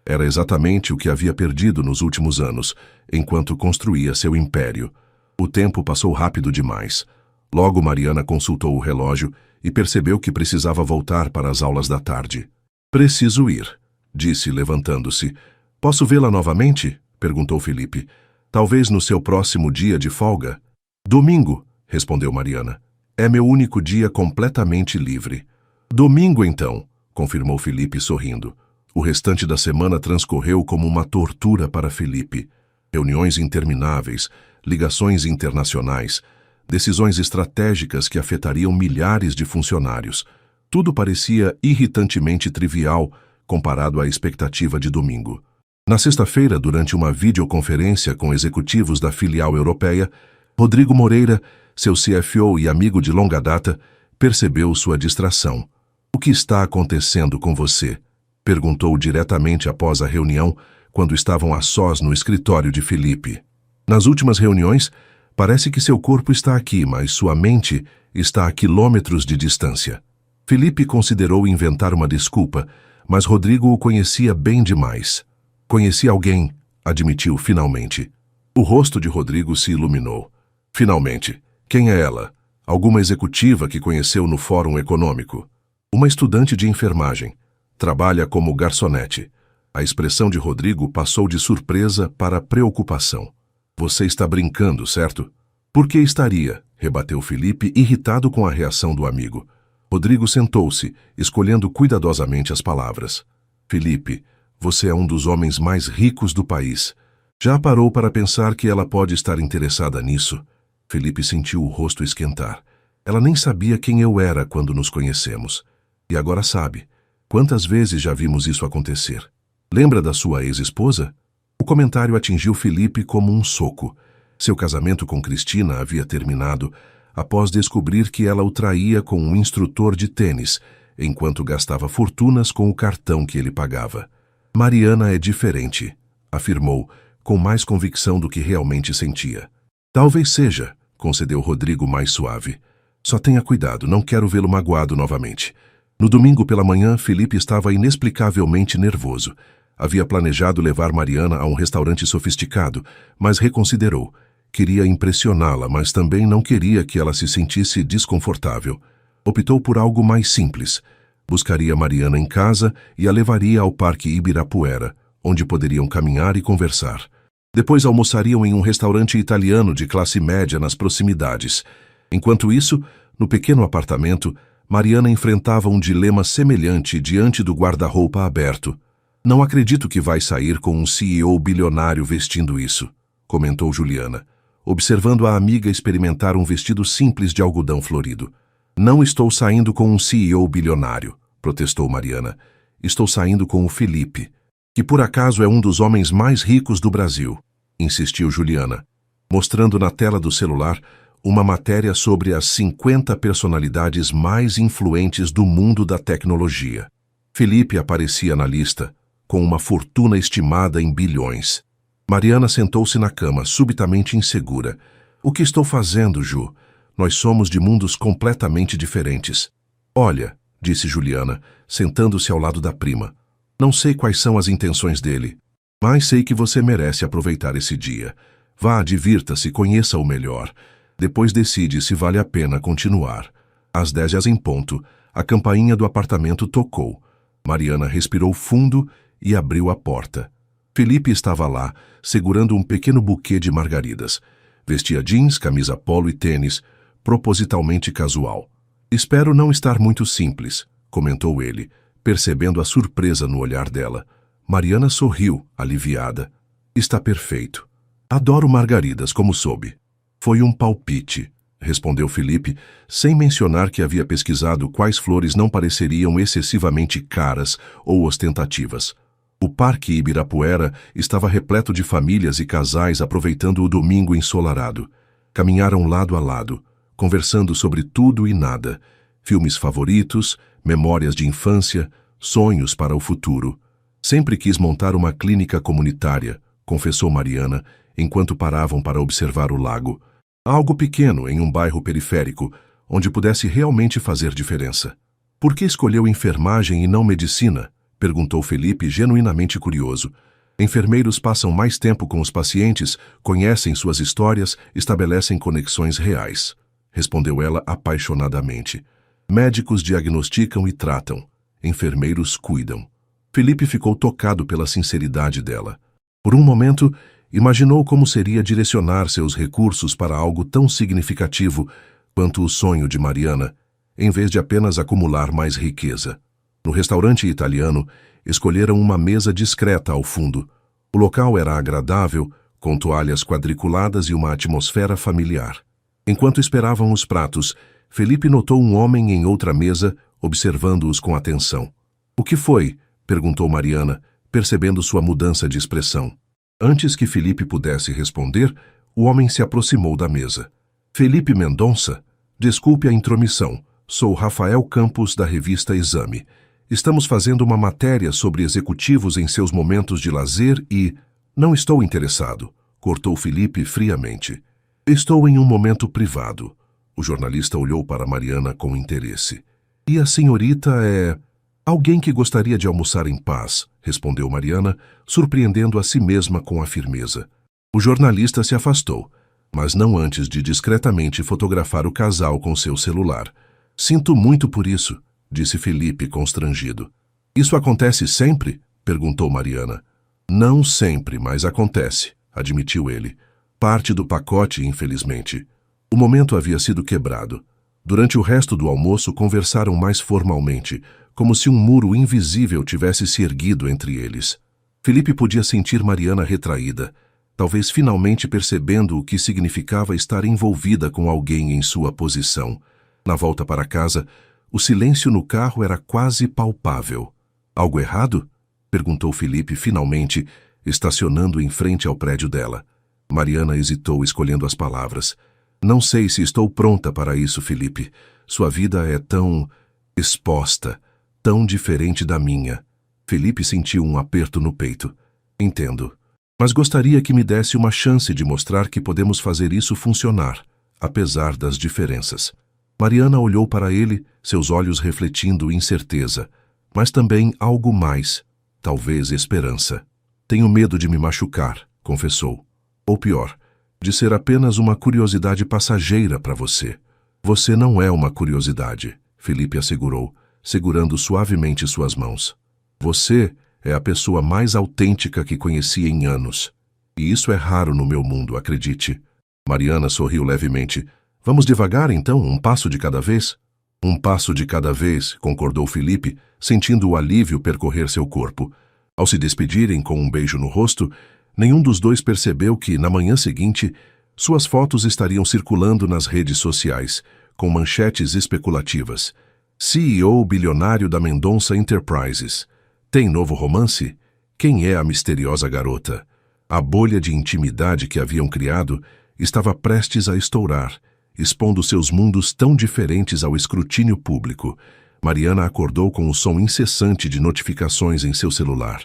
Era exatamente o que havia perdido nos últimos anos, enquanto construía seu império. O tempo passou rápido demais. Logo Mariana consultou o relógio e percebeu que precisava voltar para as aulas da tarde. Preciso ir, disse levantando-se. Posso vê-la novamente? Perguntou Felipe. Talvez no seu próximo dia de folga? Domingo, respondeu Mariana. É meu único dia completamente livre. Domingo, então, confirmou Felipe sorrindo. O restante da semana transcorreu como uma tortura para Felipe. Reuniões intermináveis, ligações internacionais, decisões estratégicas que afetariam milhares de funcionários. Tudo parecia irritantemente trivial comparado à expectativa de domingo. Na sexta-feira, durante uma videoconferência com executivos da filial europeia, Rodrigo Moreira, seu CFO e amigo de longa data, percebeu sua distração. "O que está acontecendo com você?" perguntou diretamente após a reunião, quando estavam a sós no escritório de Felipe. "Nas últimas reuniões, parece que seu corpo está aqui, mas sua mente está a quilômetros de distância." Felipe considerou inventar uma desculpa, mas Rodrigo o conhecia bem demais. "Conheci alguém", admitiu finalmente. O rosto de Rodrigo se iluminou. "Finalmente. Quem é ela? Alguma executiva que conheceu no Fórum Econômico?" "Uma estudante de enfermagem. Trabalha como garçonete." A expressão de Rodrigo passou de surpresa para preocupação. "Você está brincando, certo?" "Por que estaria?" rebateu Felipe, irritado com a reação do amigo. Rodrigo sentou-se, escolhendo cuidadosamente as palavras. "Felipe, você é um dos homens mais ricos do país. Já parou para pensar que ela pode estar interessada nisso?" Felipe sentiu o rosto esquentar. "Ela nem sabia quem eu era quando nos conhecemos. E agora sabe. Quantas vezes já vimos isso acontecer? Lembra da sua ex-esposa?" O comentário atingiu Felipe como um soco. Seu casamento com Cristina havia terminado após descobrir que ela o traía com um instrutor de tênis, enquanto gastava fortunas com o cartão que ele pagava. "Mariana é diferente", afirmou, com mais convicção do que realmente sentia. "Talvez seja", concedeu Rodrigo mais suave. "Só tenha cuidado, não quero vê-lo magoado novamente." No domingo pela manhã, Felipe estava inexplicavelmente nervoso. Havia planejado levar Mariana a um restaurante sofisticado, mas reconsiderou. Queria impressioná-la, mas também não queria que ela se sentisse desconfortável. Optou por algo mais simples. Buscaria Mariana em casa e a levaria ao Parque Ibirapuera, onde poderiam caminhar e conversar. Depois almoçariam em um restaurante italiano de classe média nas proximidades. Enquanto isso, no pequeno apartamento, Mariana enfrentava um dilema semelhante diante do guarda-roupa aberto. "Não acredito que vai sair com um CEO bilionário vestindo isso", comentou Juliana, observando a amiga experimentar um vestido simples de algodão florido. "Não estou saindo com um CEO bilionário", protestou Mariana. "Estou saindo com o Felipe, que por acaso é um dos homens mais ricos do Brasil", insistiu Juliana, mostrando na tela do celular uma matéria sobre as 50 personalidades mais influentes do mundo da tecnologia. Felipe aparecia na lista, com uma fortuna estimada em bilhões. Mariana sentou-se na cama, subitamente insegura. "O que estou fazendo, Ju? Nós somos de mundos completamente diferentes." "Olha", disse Juliana, sentando-se ao lado da prima, "não sei quais são as intenções dele, mas sei que você merece aproveitar esse dia. Vá, divirta-se, conheça-o melhor. Depois decide se vale a pena continuar." Às 10 em ponto, a campainha do apartamento tocou. Mariana respirou fundo e abriu a porta. Felipe estava lá, segurando um pequeno buquê de margaridas. Vestia jeans, camisa polo e tênis, propositalmente casual. "Espero não estar muito simples", comentou ele, percebendo a surpresa no olhar dela. Mariana sorriu, aliviada. "Está perfeito. Adoro margaridas, como soube." "Foi um palpite", respondeu Felipe, sem mencionar que havia pesquisado quais flores não pareceriam excessivamente caras ou ostentativas. O Parque Ibirapuera estava repleto de famílias e casais aproveitando o domingo ensolarado. Caminharam lado a lado, conversando sobre tudo e nada. Filmes favoritos, memórias de infância, sonhos para o futuro. "Sempre quis montar uma clínica comunitária", confessou Mariana, enquanto paravam para observar o lago. "Algo pequeno em um bairro periférico, onde pudesse realmente fazer diferença." "Por que escolheu enfermagem e não medicina?" perguntou Felipe, genuinamente curioso. "Enfermeiros passam mais tempo com os pacientes, conhecem suas histórias, estabelecem conexões reais", respondeu ela apaixonadamente. "Médicos diagnosticam e tratam. Enfermeiros cuidam." Felipe ficou tocado pela sinceridade dela. Por um momento, imaginou como seria direcionar seus recursos para algo tão significativo quanto o sonho de Mariana, em vez de apenas acumular mais riqueza. No restaurante italiano, escolheram uma mesa discreta ao fundo. O local era agradável, com toalhas quadriculadas e uma atmosfera familiar. Enquanto esperavam os pratos, Felipe notou um homem em outra mesa, observando-os com atenção. O que foi? Perguntou Mariana, percebendo sua mudança de expressão. Antes que Felipe pudesse responder, o homem se aproximou da mesa. Felipe Mendonça? Desculpe a intromissão. Sou Rafael Campos, da revista Exame. Estamos fazendo uma matéria sobre executivos em seus momentos de lazer e... Não estou interessado, cortou Felipe friamente. Estou em um momento privado. O jornalista olhou para Mariana com interesse. E a senhorita é... Alguém que gostaria de almoçar em paz, respondeu Mariana, surpreendendo a si mesma com a firmeza. O jornalista se afastou, mas não antes de discretamente fotografar o casal com seu celular. Sinto muito por isso, disse Felipe constrangido. Isso acontece sempre? Perguntou Mariana. Não sempre, mas acontece, admitiu ele. Parte do pacote, infelizmente. O momento havia sido quebrado. Durante o resto do almoço, conversaram mais formalmente, como se um muro invisível tivesse se erguido entre eles. Felipe podia sentir Mariana retraída, talvez finalmente percebendo o que significava estar envolvida com alguém em sua posição. Na volta para casa, o silêncio no carro era quase palpável. Algo errado? Perguntou Felipe finalmente, estacionando em frente ao prédio dela. Mariana hesitou, escolhendo as palavras. Não sei se estou pronta para isso, Felipe. Sua vida é tão... exposta, tão diferente da minha. Felipe sentiu um aperto no peito. Entendo. Mas gostaria que me desse uma chance de mostrar que podemos fazer isso funcionar, apesar das diferenças. Mariana olhou para ele, seus olhos refletindo incerteza, mas também algo mais, talvez esperança. Tenho medo de me machucar, confessou. Ou pior, de ser apenas uma curiosidade passageira para você. Você não é uma curiosidade, Felipe assegurou, segurando suavemente suas mãos. Você é a pessoa mais autêntica que conheci em anos. E isso é raro no meu mundo, acredite. Mariana sorriu levemente. Vamos devagar, então, um passo de cada vez? Um passo de cada vez, concordou Felipe, sentindo o alívio percorrer seu corpo. Ao se despedirem com um beijo no rosto, nenhum dos dois percebeu que, na manhã seguinte, suas fotos estariam circulando nas redes sociais, com manchetes especulativas. CEO bilionário da Mendonça Enterprises. Tem novo romance? Quem é a misteriosa garota? A bolha de intimidade que haviam criado estava prestes a estourar, expondo seus mundos tão diferentes ao escrutínio público. Mariana acordou com o som incessante de notificações em seu celular.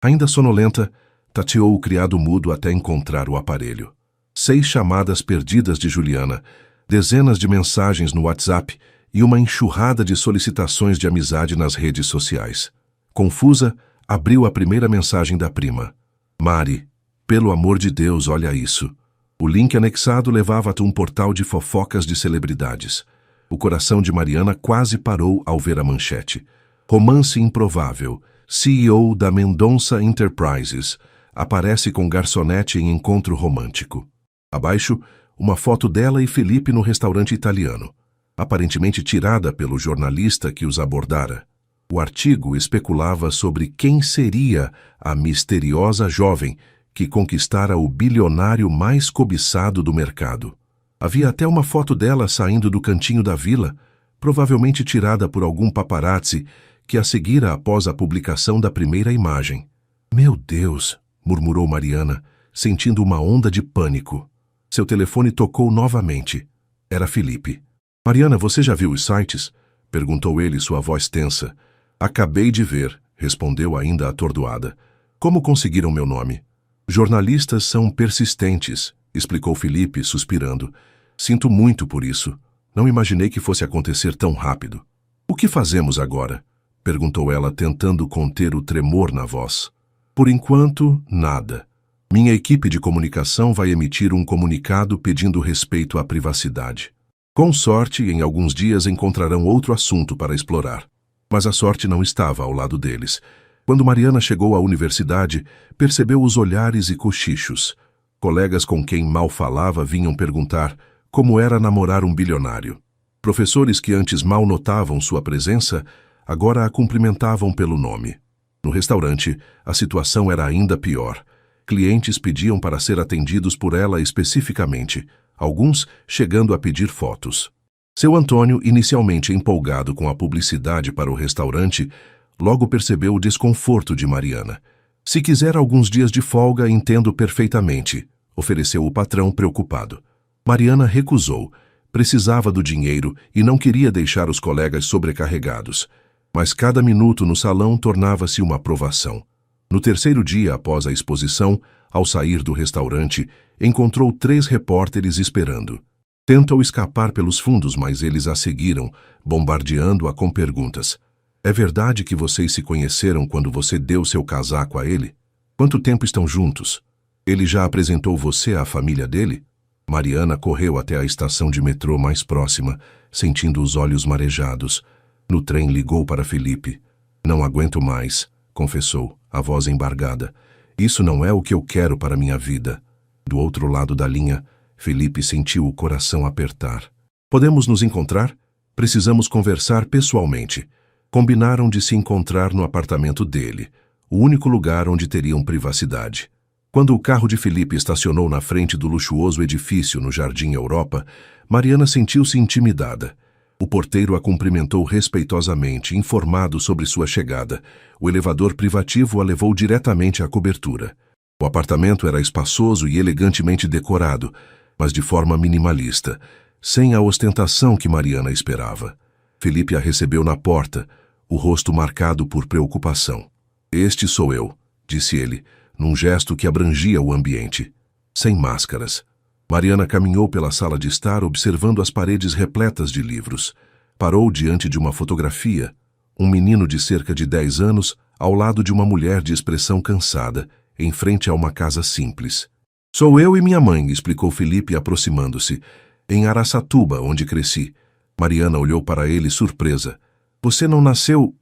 Ainda sonolenta, tateou o criado mudo até encontrar o aparelho. 6 chamadas perdidas de Juliana, dezenas de mensagens no WhatsApp e uma enxurrada de solicitações de amizade nas redes sociais. Confusa, abriu a primeira mensagem da prima. Mari, pelo amor de Deus, olha isso. O link anexado levava a um portal de fofocas de celebridades. O coração de Mariana quase parou ao ver a manchete. Romance improvável. CEO da Mendonça Enterprises. Aparece com garçonete em encontro romântico. Abaixo, uma foto dela e Felipe no restaurante italiano, aparentemente tirada pelo jornalista que os abordara. O artigo especulava sobre quem seria a misteriosa jovem que conquistara o bilionário mais cobiçado do mercado. Havia até uma foto dela saindo do cantinho da vila, provavelmente tirada por algum paparazzi que a seguira após a publicação da primeira imagem. Meu Deus, murmurou Mariana, sentindo uma onda de pânico. Seu telefone tocou novamente. Era Felipe. Mariana, você já viu os sites? Perguntou ele, sua voz tensa. Acabei de ver, respondeu ainda atordoada. Como conseguiram meu nome? Jornalistas são persistentes, explicou Felipe, suspirando. Sinto muito por isso. Não imaginei que fosse acontecer tão rápido. O que fazemos agora? Perguntou ela, tentando conter o tremor na voz. Por enquanto, nada. Minha equipe de comunicação vai emitir um comunicado pedindo respeito à privacidade. Com sorte, em alguns dias encontrarão outro assunto para explorar. Mas a sorte não estava ao lado deles. Quando Mariana chegou à universidade, percebeu os olhares e cochichos. Colegas com quem mal falava vinham perguntar como era namorar um bilionário. Professores que antes mal notavam sua presença, agora a cumprimentavam pelo nome. No restaurante, a situação era ainda pior. Clientes pediam para ser atendidos por ela especificamente, alguns chegando a pedir fotos. Seu Antônio, inicialmente empolgado com a publicidade para o restaurante, logo percebeu o desconforto de Mariana. Se quiser alguns dias de folga, entendo perfeitamente, ofereceu o patrão preocupado. Mariana recusou. Precisava do dinheiro e não queria deixar os colegas sobrecarregados. Mas cada minuto no salão tornava-se uma provação. No terceiro dia após a exposição, ao sair do restaurante, encontrou 3 repórteres esperando. Tentou escapar pelos fundos, mas eles a seguiram, bombardeando-a com perguntas. É verdade que vocês se conheceram quando você deu seu casaco a ele? Quanto tempo estão juntos? Ele já apresentou você à família dele? Mariana correu até a estação de metrô mais próxima, sentindo os olhos marejados. No trem ligou para Felipe. Não aguento mais, confessou, a voz embargada. Isso não é o que eu quero para minha vida. Do outro lado da linha, Felipe sentiu o coração apertar. Podemos nos encontrar? Precisamos conversar pessoalmente. Combinaram de se encontrar no apartamento dele, o único lugar onde teriam privacidade. Quando o carro de Felipe estacionou na frente do luxuoso edifício no Jardim Europa, Mariana sentiu-se intimidada. O porteiro a cumprimentou respeitosamente, informado sobre sua chegada. O elevador privativo a levou diretamente à cobertura. O apartamento era espaçoso e elegantemente decorado, mas de forma minimalista, sem a ostentação que Mariana esperava. Felipe a recebeu na porta, o rosto marcado por preocupação. Este sou eu, disse ele, num gesto que abrangia o ambiente. Sem máscaras. Mariana caminhou pela sala de estar observando as paredes repletas de livros. Parou diante de uma fotografia, um menino de cerca de 10 anos ao lado de uma mulher de expressão cansada, em frente a uma casa simples. Sou eu e minha mãe, explicou Felipe aproximando-se. Em Araçatuba, onde cresci. Mariana olhou para ele surpresa. Você não nasceu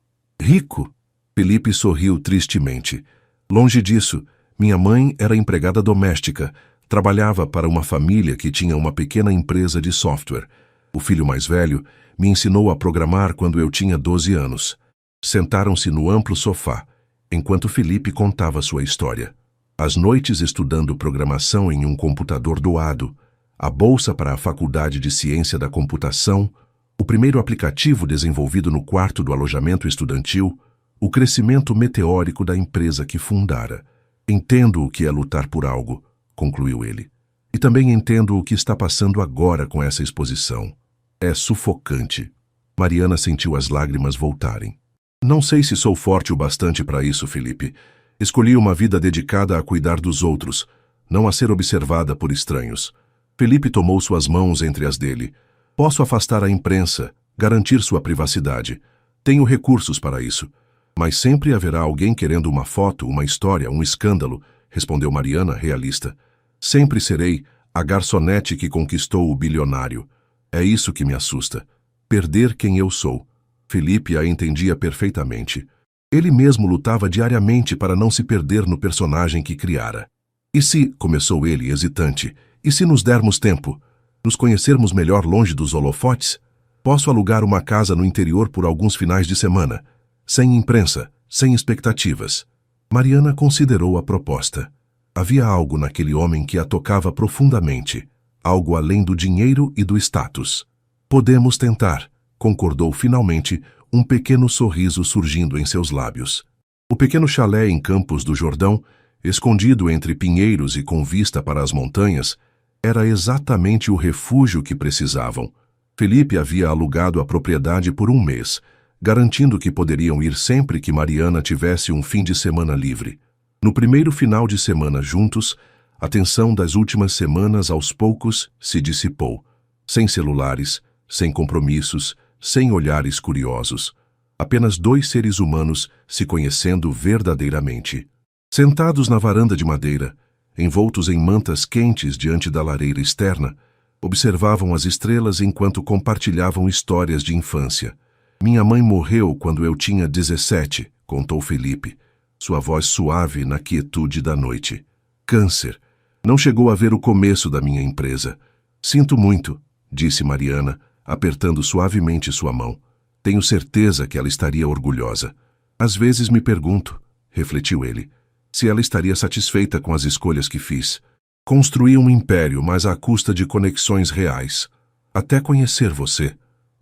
rico? Felipe sorriu tristemente. Longe disso, minha mãe era empregada doméstica. Trabalhava para uma família que tinha uma pequena empresa de software. O filho mais velho me ensinou a programar quando eu tinha 12 anos. Sentaram-se no amplo sofá, enquanto Felipe contava sua história. As noites estudando programação em um computador doado, a bolsa para a Faculdade de Ciência da Computação, o primeiro aplicativo desenvolvido no quarto do alojamento estudantil, o crescimento meteórico da empresa que fundara. Entendo o que é lutar por algo, concluiu ele. E também entendo o que está passando agora com essa exposição. É sufocante. Mariana sentiu as lágrimas voltarem. Não sei se sou forte o bastante para isso, Felipe. Escolhi uma vida dedicada a cuidar dos outros, não a ser observada por estranhos. Felipe tomou suas mãos entre as dele. Posso afastar a imprensa, garantir sua privacidade. Tenho recursos para isso. Mas sempre haverá alguém querendo uma foto, uma história, um escândalo, respondeu Mariana, realista. Sempre serei a garçonete que conquistou o bilionário. É isso que me assusta. Perder quem eu sou. Felipe a entendia perfeitamente. Ele mesmo lutava diariamente para não se perder no personagem que criara. E se, começou ele, hesitante, e se nos dermos tempo, nos conhecermos melhor longe dos holofotes? Posso alugar uma casa no interior por alguns finais de semana, sem imprensa, sem expectativas. Mariana considerou a proposta. Havia algo naquele homem que a tocava profundamente, algo além do dinheiro e do status. Podemos tentar, concordou finalmente, um pequeno sorriso surgindo em seus lábios. O pequeno chalé em Campos do Jordão, escondido entre pinheiros e com vista para as montanhas, era exatamente o refúgio que precisavam. Felipe havia alugado a propriedade por 1 mês, garantindo que poderiam ir sempre que Mariana tivesse um fim de semana livre. No primeiro final de semana juntos, a tensão das últimas semanas aos poucos se dissipou. Sem celulares, sem compromissos, sem olhares curiosos. Apenas 2 seres humanos se conhecendo verdadeiramente. Sentados na varanda de madeira, envoltos em mantas quentes diante da lareira externa, observavam as estrelas enquanto compartilhavam histórias de infância. Minha mãe morreu quando eu tinha 17, contou Felipe, sua voz suave na quietude da noite. Câncer. Não chegou a ver o começo da minha empresa. Sinto muito, disse Mariana, apertando suavemente sua mão. Tenho certeza que ela estaria orgulhosa. Às vezes me pergunto, refletiu ele, se ela estaria satisfeita com as escolhas que fiz. Construí um império, mas à custa de conexões reais. Até conhecer você.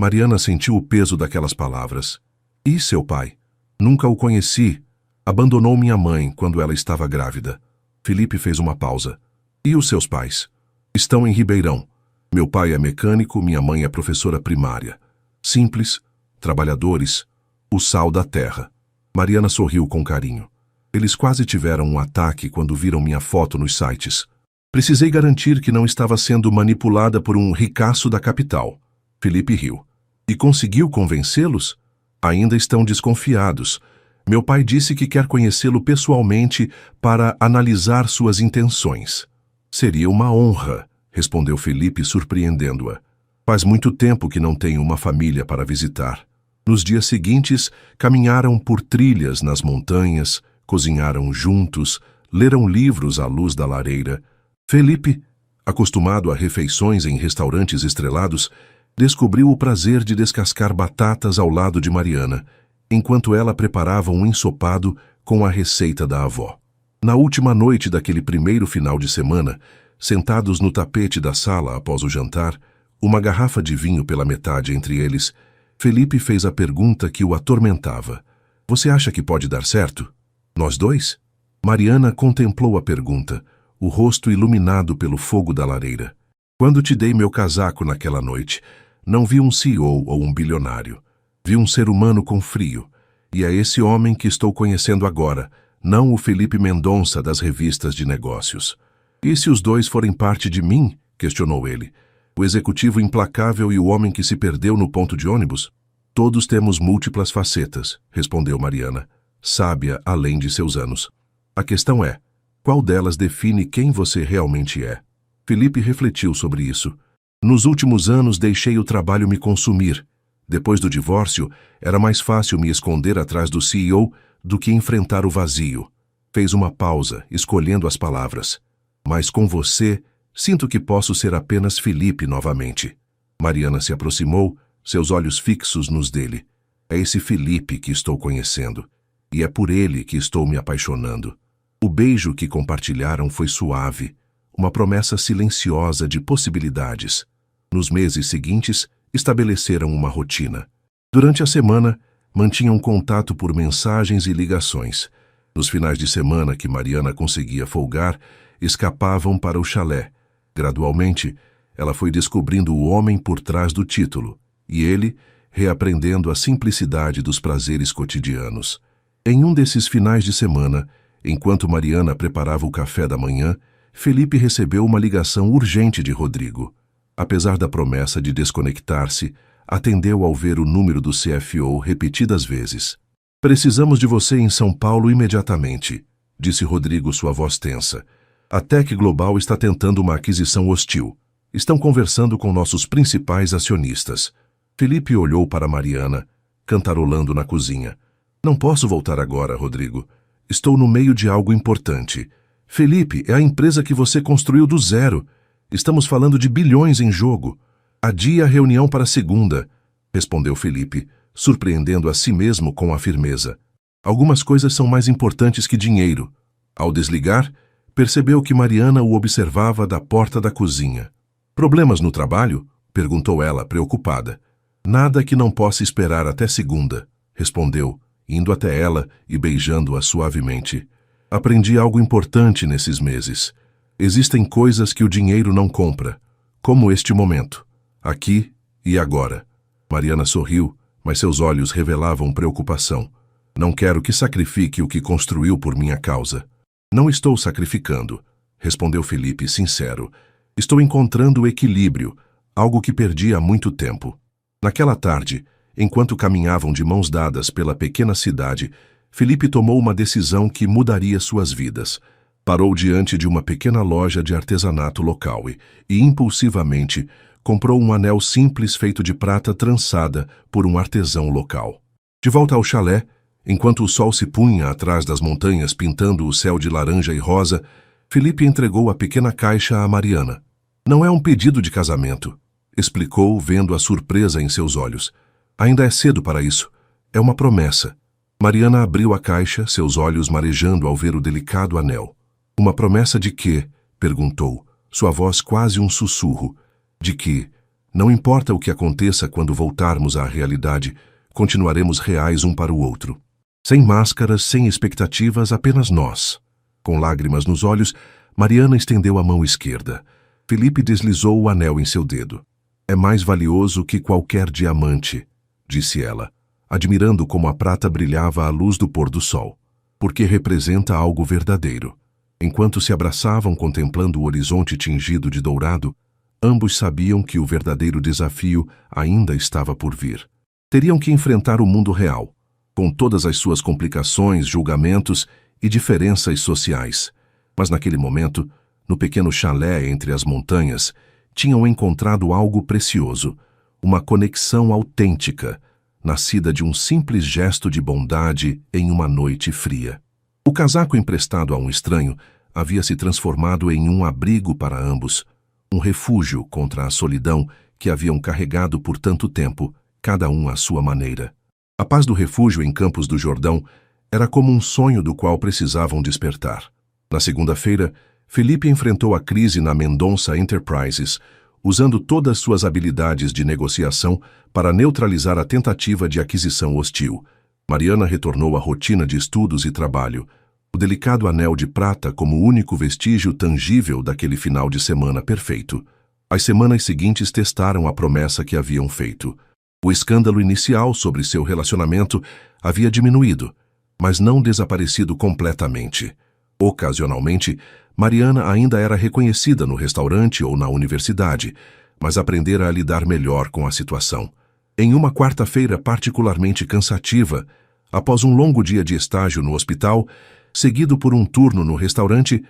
Mariana sentiu o peso daquelas palavras. E seu pai? Nunca o conheci. Abandonou minha mãe quando ela estava grávida. Felipe fez uma pausa. E os seus pais? Estão em Ribeirão. Meu pai é mecânico, minha mãe é professora primária. Simples, trabalhadores, o sal da terra. Mariana sorriu com carinho. Eles quase tiveram um ataque quando viram minha foto nos sites. Precisei garantir que não estava sendo manipulada por um ricaço da capital. Felipe riu. E conseguiu convencê-los? Ainda estão desconfiados. Meu pai disse que quer conhecê-lo pessoalmente para analisar suas intenções. Seria uma honra, respondeu Felipe, surpreendendo-a. Faz muito tempo que não tenho uma família para visitar. Nos dias seguintes, caminharam por trilhas nas montanhas, cozinharam juntos, leram livros à luz da lareira. Felipe, acostumado a refeições em restaurantes estrelados, descobriu o prazer de descascar batatas ao lado de Mariana, enquanto ela preparava um ensopado com a receita da avó. Na última noite daquele primeiro final de semana, sentados no tapete da sala após o jantar, uma garrafa de vinho pela metade entre eles, Felipe fez a pergunta que o atormentava. Você acha que pode dar certo? Nós dois? Mariana contemplou a pergunta, o rosto iluminado pelo fogo da lareira. Quando te dei meu casaco naquela noite, não vi um CEO ou um bilionário. Vi um ser humano com frio. E é esse homem que estou conhecendo agora, não o Felipe Mendonça das revistas de negócios. E se os dois forem parte de mim? Questionou ele. O executivo implacável e o homem que se perdeu no ponto de ônibus? Todos temos múltiplas facetas, respondeu Mariana, sábia além de seus anos. A questão é, qual delas define quem você realmente é? Felipe refletiu sobre isso. Nos últimos anos deixei o trabalho me consumir. Depois do divórcio, era mais fácil me esconder atrás do CEO do que enfrentar o vazio. Fez uma pausa, escolhendo as palavras. Mas com você, sinto que posso ser apenas Felipe novamente. Mariana se aproximou, seus olhos fixos nos dele. É esse Felipe que estou conhecendo. E é por ele que estou me apaixonando. O beijo que compartilharam foi suave, uma promessa silenciosa de possibilidades. Nos meses seguintes, estabeleceram uma rotina. Durante a semana, mantinham contato por mensagens e ligações. Nos finais de semana que Mariana conseguia folgar, escapavam para o chalé. Gradualmente, ela foi descobrindo o homem por trás do título, e ele, reaprendendo a simplicidade dos prazeres cotidianos. Em um desses finais de semana, enquanto Mariana preparava o café da manhã, Felipe recebeu uma ligação urgente de Rodrigo. Apesar da promessa de desconectar-se, atendeu ao ver o número do CFO repetidas vezes. Precisamos de você em São Paulo imediatamente, disse Rodrigo, sua voz tensa. A Tech Global está tentando uma aquisição hostil. Estão conversando com nossos principais acionistas. Felipe olhou para Mariana, cantarolando na cozinha. Não posso voltar agora, Rodrigo. Estou no meio de algo importante. Felipe, é a empresa que você construiu do zero. Estamos falando de bilhões em jogo. Adia a reunião para segunda, respondeu Felipe, surpreendendo a si mesmo com a firmeza. Algumas coisas são mais importantes que dinheiro. Ao desligar, percebeu que Mariana o observava da porta da cozinha. Problemas no trabalho? Perguntou ela, preocupada. Nada que não possa esperar até segunda, respondeu, indo até ela e beijando-a suavemente. Aprendi algo importante nesses meses. Existem coisas que o dinheiro não compra, como este momento, aqui e agora. Mariana sorriu, mas seus olhos revelavam preocupação. Não quero que sacrifique o que construiu por minha causa. Não estou sacrificando, respondeu Felipe, sincero. Estou encontrando o equilíbrio, algo que perdi há muito tempo. Naquela tarde, enquanto caminhavam de mãos dadas pela pequena cidade, Felipe tomou uma decisão que mudaria suas vidas. Parou diante de uma pequena loja de artesanato local e impulsivamente, comprou um anel simples feito de prata trançada por um artesão local. De volta ao chalé, enquanto o sol se punha atrás das montanhas pintando o céu de laranja e rosa, Felipe entregou a pequena caixa a Mariana. Não é um pedido de casamento, explicou, vendo a surpresa em seus olhos. Ainda é cedo para isso. É uma promessa. Mariana abriu a caixa, seus olhos marejando ao ver o delicado anel. Uma promessa de quê? Perguntou, sua voz quase um sussurro. De que? Não importa o que aconteça quando voltarmos à realidade, continuaremos reais um para o outro. Sem máscaras, sem expectativas, apenas nós. Com lágrimas nos olhos, Mariana estendeu a mão esquerda. Felipe deslizou o anel em seu dedo. É mais valioso que qualquer diamante, disse ela, admirando como a prata brilhava à luz do pôr do sol, porque representa algo verdadeiro. Enquanto se abraçavam contemplando o horizonte tingido de dourado, ambos sabiam que o verdadeiro desafio ainda estava por vir. Teriam que enfrentar o mundo real, com todas as suas complicações, julgamentos e diferenças sociais. Mas naquele momento, no pequeno chalé entre as montanhas, tinham encontrado algo precioso, uma conexão autêntica, nascida de um simples gesto de bondade em uma noite fria. O casaco emprestado a um estranho havia se transformado em um abrigo para ambos, um refúgio contra a solidão que haviam carregado por tanto tempo, cada um à sua maneira. A paz do refúgio em Campos do Jordão era como um sonho do qual precisavam despertar. Na segunda-feira, Felipe enfrentou a crise na Mendonça Enterprises, usando todas suas habilidades de negociação para neutralizar a tentativa de aquisição hostil. Mariana retornou à rotina de estudos e trabalho, o delicado anel de prata como o único vestígio tangível daquele final de semana perfeito. As semanas seguintes testaram a promessa que haviam feito. O escândalo inicial sobre seu relacionamento havia diminuído, mas não desaparecido completamente. Ocasionalmente, Mariana ainda era reconhecida no restaurante ou na universidade, mas aprendera a lidar melhor com a situação. Em uma quarta-feira particularmente cansativa, após um longo dia de estágio no hospital, seguido por um turno no restaurante,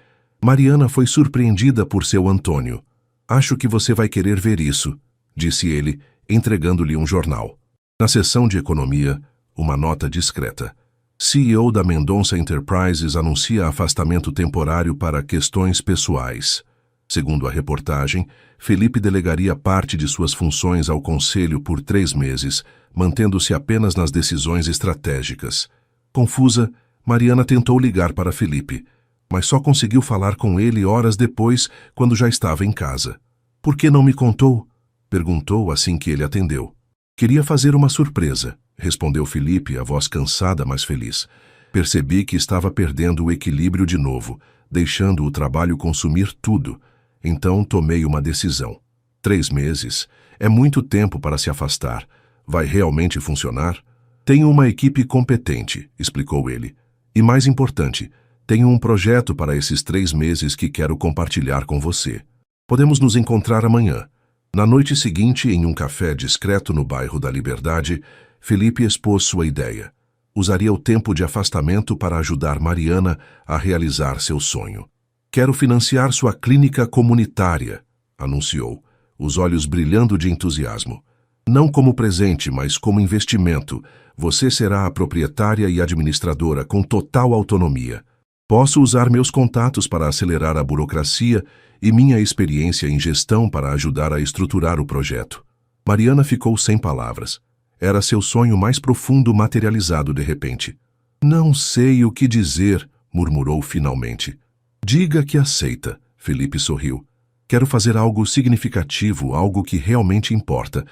Mariana foi surpreendida por seu Antônio. "Acho que você vai querer ver isso", disse ele, entregando-lhe um jornal. Na seção de economia, uma nota discreta. CEO da Mendonça Enterprises anuncia afastamento temporário para questões pessoais. Segundo a reportagem, Felipe delegaria parte de suas funções ao conselho por 3 meses, mantendo-se apenas nas decisões estratégicas. Confusa, Mariana tentou ligar para Felipe, mas só conseguiu falar com ele horas depois, quando já estava em casa. "Por que não me contou?", perguntou assim que ele atendeu. "Queria fazer uma surpresa", respondeu Felipe, a voz cansada, mas feliz. "Percebi que estava perdendo o equilíbrio de novo, deixando o trabalho consumir tudo. Então tomei uma decisão. 3 meses é muito tempo para se afastar. Vai realmente funcionar? Tenho uma equipe competente", explicou ele. "E mais importante, tenho um projeto para esses 3 meses que quero compartilhar com você. Podemos nos encontrar amanhã." Na noite seguinte, em um café discreto no bairro da Liberdade, Felipe expôs sua ideia. Usaria o tempo de afastamento para ajudar Mariana a realizar seu sonho. "Quero financiar sua clínica comunitária", anunciou, os olhos brilhando de entusiasmo. "Não como presente, mas como investimento. Você será a proprietária e administradora com total autonomia. Posso usar meus contatos para acelerar a burocracia e minha experiência em gestão para ajudar a estruturar o projeto." Mariana ficou sem palavras. Era seu sonho mais profundo materializado de repente. "Não sei o que dizer", murmurou finalmente. "Diga que aceita", Felipe sorriu. "Quero fazer algo significativo, algo que realmente importa,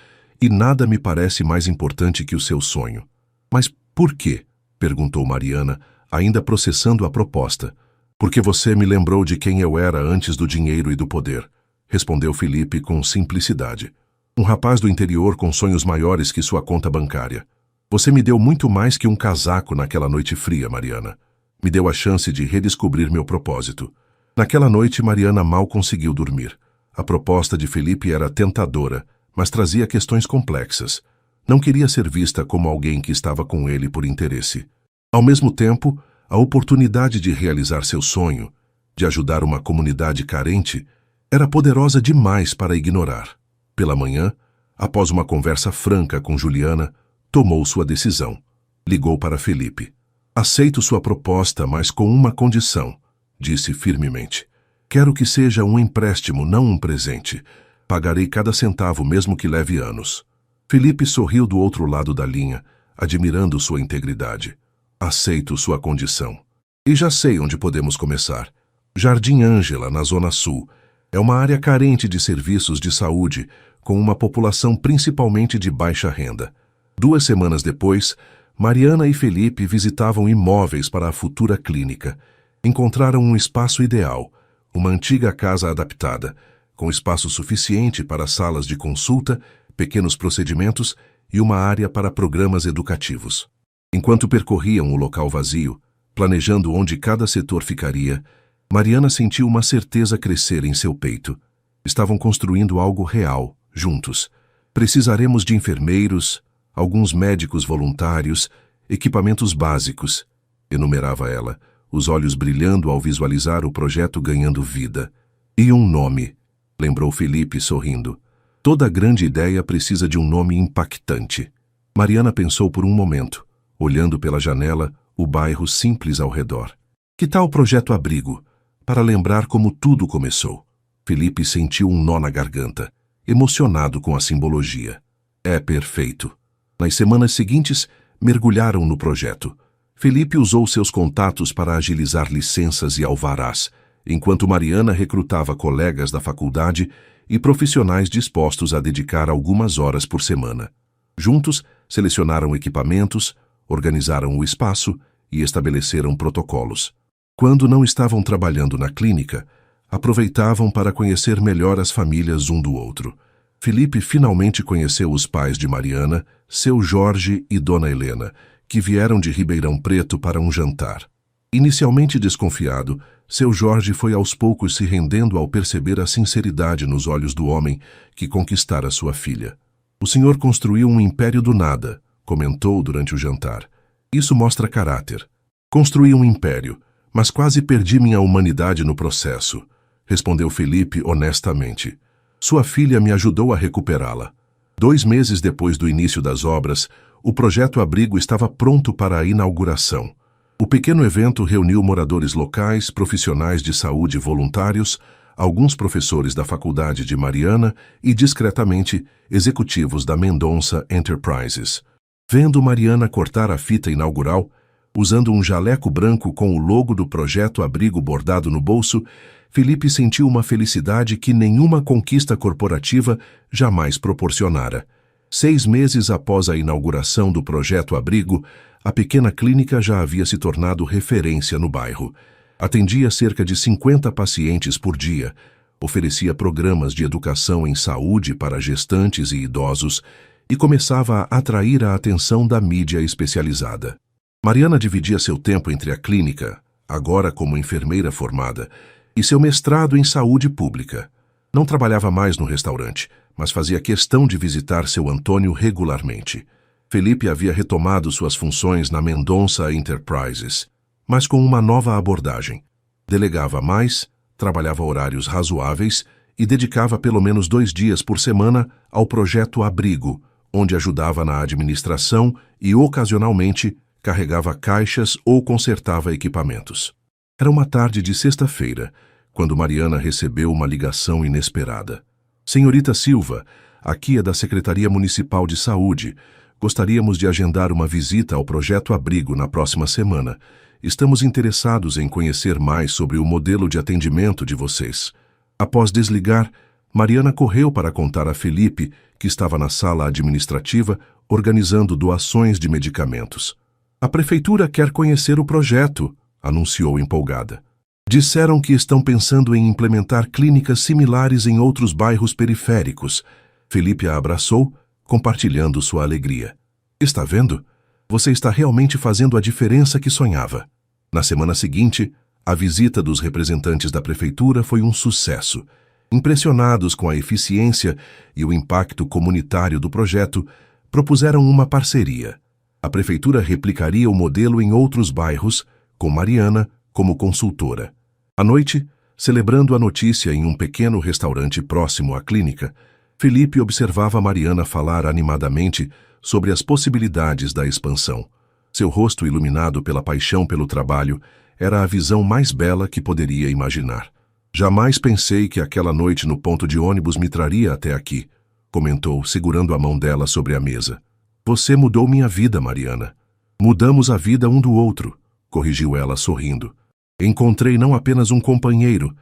e nada me parece mais importante que o seu sonho." "Mas por quê?", perguntou Mariana, ainda processando a proposta. "Porque você me lembrou de quem eu era antes do dinheiro e do poder", respondeu Felipe com simplicidade. "Um rapaz do interior com sonhos maiores que sua conta bancária. Você me deu muito mais que um casaco naquela noite fria, Mariana. Me deu a chance de redescobrir meu propósito." Naquela noite, Mariana mal conseguiu dormir. A proposta de Felipe era tentadora, mas trazia questões complexas. Não queria ser vista como alguém que estava com ele por interesse. Ao mesmo tempo, a oportunidade de realizar seu sonho, de ajudar uma comunidade carente, era poderosa demais para ignorar. Pela manhã, após uma conversa franca com Juliana, tomou sua decisão. Ligou para Felipe. "Aceito sua proposta, mas com uma condição", disse firmemente. "Quero que seja um empréstimo, não um presente. Pagarei cada centavo, mesmo que leve anos." Felipe sorriu do outro lado da linha, admirando sua integridade. "Aceito sua condição. E já sei onde podemos começar. Jardim Ângela, na Zona Sul. É uma área carente de serviços de saúde, com uma população principalmente de baixa renda. 2 semanas depois, Mariana e Felipe visitavam imóveis para a futura clínica. Encontraram um espaço ideal, uma antiga casa adaptada, com espaço suficiente para salas de consulta, pequenos procedimentos e uma área para programas educativos. Enquanto percorriam o local vazio, planejando onde cada setor ficaria, Mariana sentiu uma certeza crescer em seu peito. Estavam construindo algo real, juntos. Precisaremos de enfermeiros, alguns médicos voluntários, equipamentos básicos, enumerava ela, os olhos brilhando ao visualizar o projeto ganhando vida. E um nome, lembrou Felipe sorrindo. Toda grande ideia precisa de um nome impactante. Mariana pensou por um momento, olhando pela janela o bairro simples ao redor. Que tal o projeto Abrigo, para lembrar como tudo começou? Felipe sentiu um nó na garganta, emocionado com a simbologia. É perfeito. Nas semanas seguintes, mergulharam no projeto. Felipe usou seus contatos para agilizar licenças e alvarás, enquanto Mariana recrutava colegas da faculdade e profissionais dispostos a dedicar algumas horas por semana. Juntos, selecionaram equipamentos, organizaram o espaço e estabeleceram protocolos. Quando não estavam trabalhando na clínica, aproveitavam para conhecer melhor as famílias um do outro. Felipe finalmente conheceu os pais de Mariana, seu Jorge e Dona Helena, que vieram de Ribeirão Preto para um jantar. Inicialmente desconfiado, seu Jorge foi aos poucos se rendendo ao perceber a sinceridade nos olhos do homem que conquistara sua filha. O senhor construiu um império do nada, comentou durante o jantar. Isso mostra caráter. Construí um império, mas quase perdi minha humanidade no processo, respondeu Felipe honestamente. Sua filha me ajudou a recuperá-la. 2 meses depois do início das obras, o projeto Abrigo estava pronto para a inauguração. O pequeno evento reuniu moradores locais, profissionais de saúde voluntários, alguns professores da faculdade de Mariana e, discretamente, executivos da Mendonça Enterprises. Vendo Mariana cortar a fita inaugural, usando um jaleco branco com o logo do projeto Abrigo bordado no bolso, Felipe sentiu uma felicidade que nenhuma conquista corporativa jamais proporcionara. 6 meses após a inauguração do projeto Abrigo, a pequena clínica já havia se tornado referência no bairro. Atendia cerca de 50 pacientes por dia, oferecia programas de educação em saúde para gestantes e idosos e começava a atrair a atenção da mídia especializada. Mariana dividia seu tempo entre a clínica, agora como enfermeira formada, e seu mestrado em saúde pública. Não trabalhava mais no restaurante, mas fazia questão de visitar seu Antônio regularmente. Felipe havia retomado suas funções na Mendonça Enterprises, mas com uma nova abordagem. Delegava mais, trabalhava horários razoáveis e dedicava pelo menos 2 dias por semana ao projeto Abrigo, onde ajudava na administração e, ocasionalmente, carregava caixas ou consertava equipamentos. Era uma tarde de sexta-feira, quando Mariana recebeu uma ligação inesperada. Senhorita Silva, aqui é da Secretaria Municipal de Saúde. Gostaríamos de agendar uma visita ao projeto Abrigo na próxima semana. Estamos interessados em conhecer mais sobre o modelo de atendimento de vocês. Após desligar, Mariana correu para contar a Felipe, que estava na sala administrativa, organizando doações de medicamentos. A prefeitura quer conhecer o projeto, anunciou empolgada. Disseram que estão pensando em implementar clínicas similares em outros bairros periféricos. Felipe a abraçou, compartilhando sua alegria. Está vendo? Você está realmente fazendo a diferença que sonhava. Na semana seguinte, a visita dos representantes da prefeitura foi um sucesso. Impressionados com a eficiência e o impacto comunitário do projeto, propuseram uma parceria. A prefeitura replicaria o modelo em outros bairros, com Mariana como consultora. À noite, celebrando a notícia em um pequeno restaurante próximo à clínica, Felipe observava Mariana falar animadamente sobre as possibilidades da expansão. Seu rosto iluminado pela paixão pelo trabalho era a visão mais bela que poderia imaginar. Jamais pensei que aquela noite no ponto de ônibus me traria até aqui, comentou, segurando a mão dela sobre a mesa. Você mudou minha vida, Mariana. Mudamos a vida um do outro, corrigiu ela sorrindo. Encontrei não apenas um companheiro,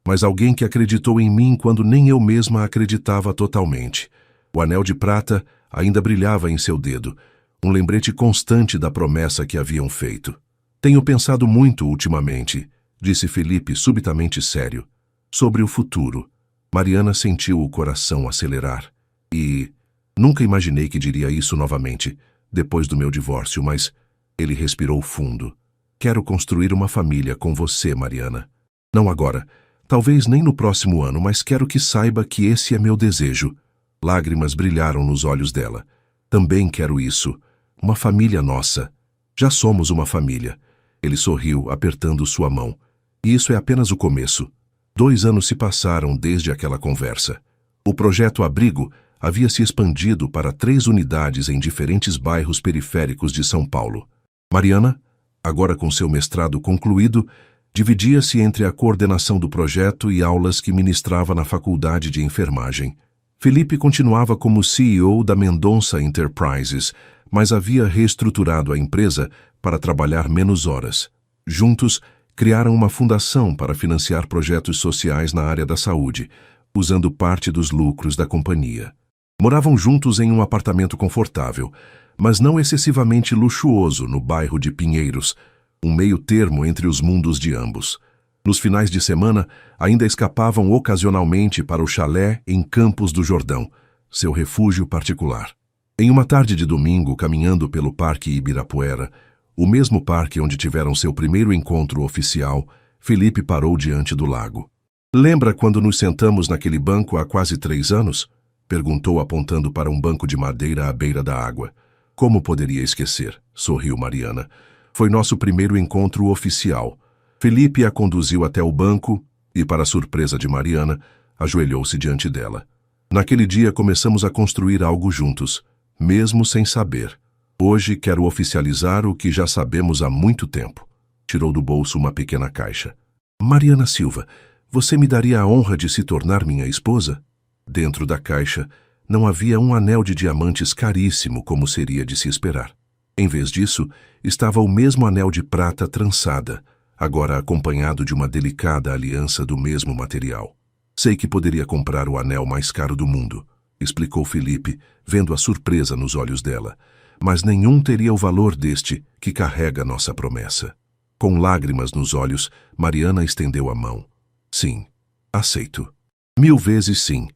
Mas alguém que acreditou em mim quando nem eu mesma acreditava totalmente. O anel de prata ainda brilhava em seu dedo, um lembrete constante da promessa que haviam feito. Tenho pensado muito ultimamente, disse Felipe subitamente sério, sobre o futuro. Mariana sentiu o coração acelerar. E nunca imaginei que diria isso novamente, depois do meu divórcio, mas ele respirou fundo. Quero construir uma família com você, Mariana. Não agora, talvez nem no próximo ano, mas quero que saiba que esse é meu desejo. Lágrimas brilharam nos olhos dela. Também quero isso. Uma família nossa. Já somos uma família. Ele sorriu, apertando sua mão. E isso é apenas o começo. 2 anos se passaram desde aquela conversa. O projeto Abrigo havia se expandido para 3 unidades em diferentes bairros periféricos de São Paulo. Mariana, agora com seu mestrado concluído, dividia-se entre a coordenação do projeto e aulas que ministrava na faculdade de enfermagem. Felipe continuava como CEO da Mendonça Enterprises, mas havia reestruturado a empresa para trabalhar menos horas. Juntos, criaram uma fundação para financiar projetos sociais na área da saúde, usando parte dos lucros da companhia. Moravam juntos em um apartamento confortável, mas não excessivamente luxuoso no bairro de Pinheiros, um meio termo entre os mundos de ambos. Nos finais de semana, ainda escapavam ocasionalmente para o chalé em Campos do Jordão, seu refúgio particular. Em uma tarde de domingo, caminhando pelo Parque Ibirapuera, o mesmo parque onde tiveram seu primeiro encontro oficial, Felipe parou diante do lago. Lembra quando nos sentamos naquele banco há quase 3 anos? Perguntou apontando para um banco de madeira à beira da água. Como poderia esquecer? Sorriu Mariana. Foi nosso primeiro encontro oficial. Felipe a conduziu até o banco e, para surpresa de Mariana, ajoelhou-se diante dela. Naquele dia começamos a construir algo juntos, mesmo sem saber. Hoje quero oficializar o que já sabemos há muito tempo. Tirou do bolso uma pequena caixa. Mariana Silva, você me daria a honra de se tornar minha esposa? Dentro da caixa não havia um anel de diamantes caríssimo como seria de se esperar. Em vez disso, estava o mesmo anel de prata trançada, agora acompanhado de uma delicada aliança do mesmo material. Sei que poderia comprar o anel mais caro do mundo, explicou Felipe, vendo a surpresa nos olhos dela, mas nenhum teria o valor deste que carrega nossa promessa. Com lágrimas nos olhos, Mariana estendeu a mão. Sim, aceito. 1000 vezes sim.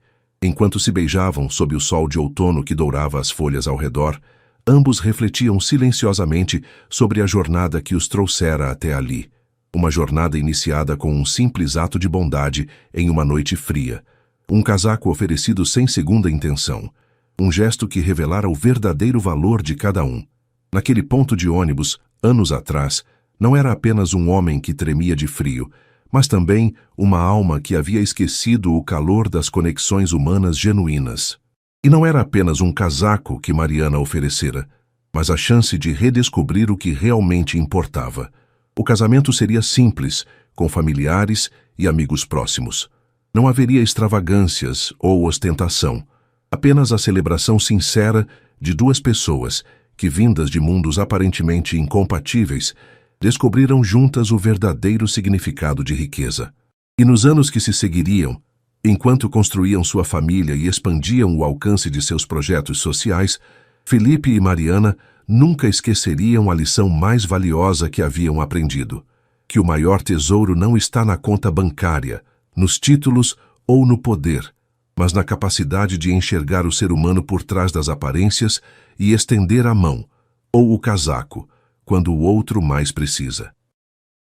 Enquanto se beijavam sob o sol de outono que dourava as folhas ao redor, ambos refletiam silenciosamente sobre a jornada que os trouxera até ali. Uma jornada iniciada com um simples ato de bondade em uma noite fria. Um casaco oferecido sem segunda intenção. Um gesto que revelara o verdadeiro valor de cada um. Naquele ponto de ônibus, anos atrás, não era apenas um homem que tremia de frio, mas também uma alma que havia esquecido o calor das conexões humanas genuínas. E não era apenas um casaco que Mariana oferecera, mas a chance de redescobrir o que realmente importava. O casamento seria simples, com familiares e amigos próximos. Não haveria extravagâncias ou ostentação, apenas a celebração sincera de 2 pessoas que, vindas de mundos aparentemente incompatíveis, descobriram juntas o verdadeiro significado de riqueza. E nos anos que se seguiriam, enquanto construíam sua família e expandiam o alcance de seus projetos sociais, Felipe e Mariana nunca esqueceriam a lição mais valiosa que haviam aprendido: que o maior tesouro não está na conta bancária, nos títulos ou no poder, mas na capacidade de enxergar o ser humano por trás das aparências e estender a mão, ou o casaco, quando o outro mais precisa.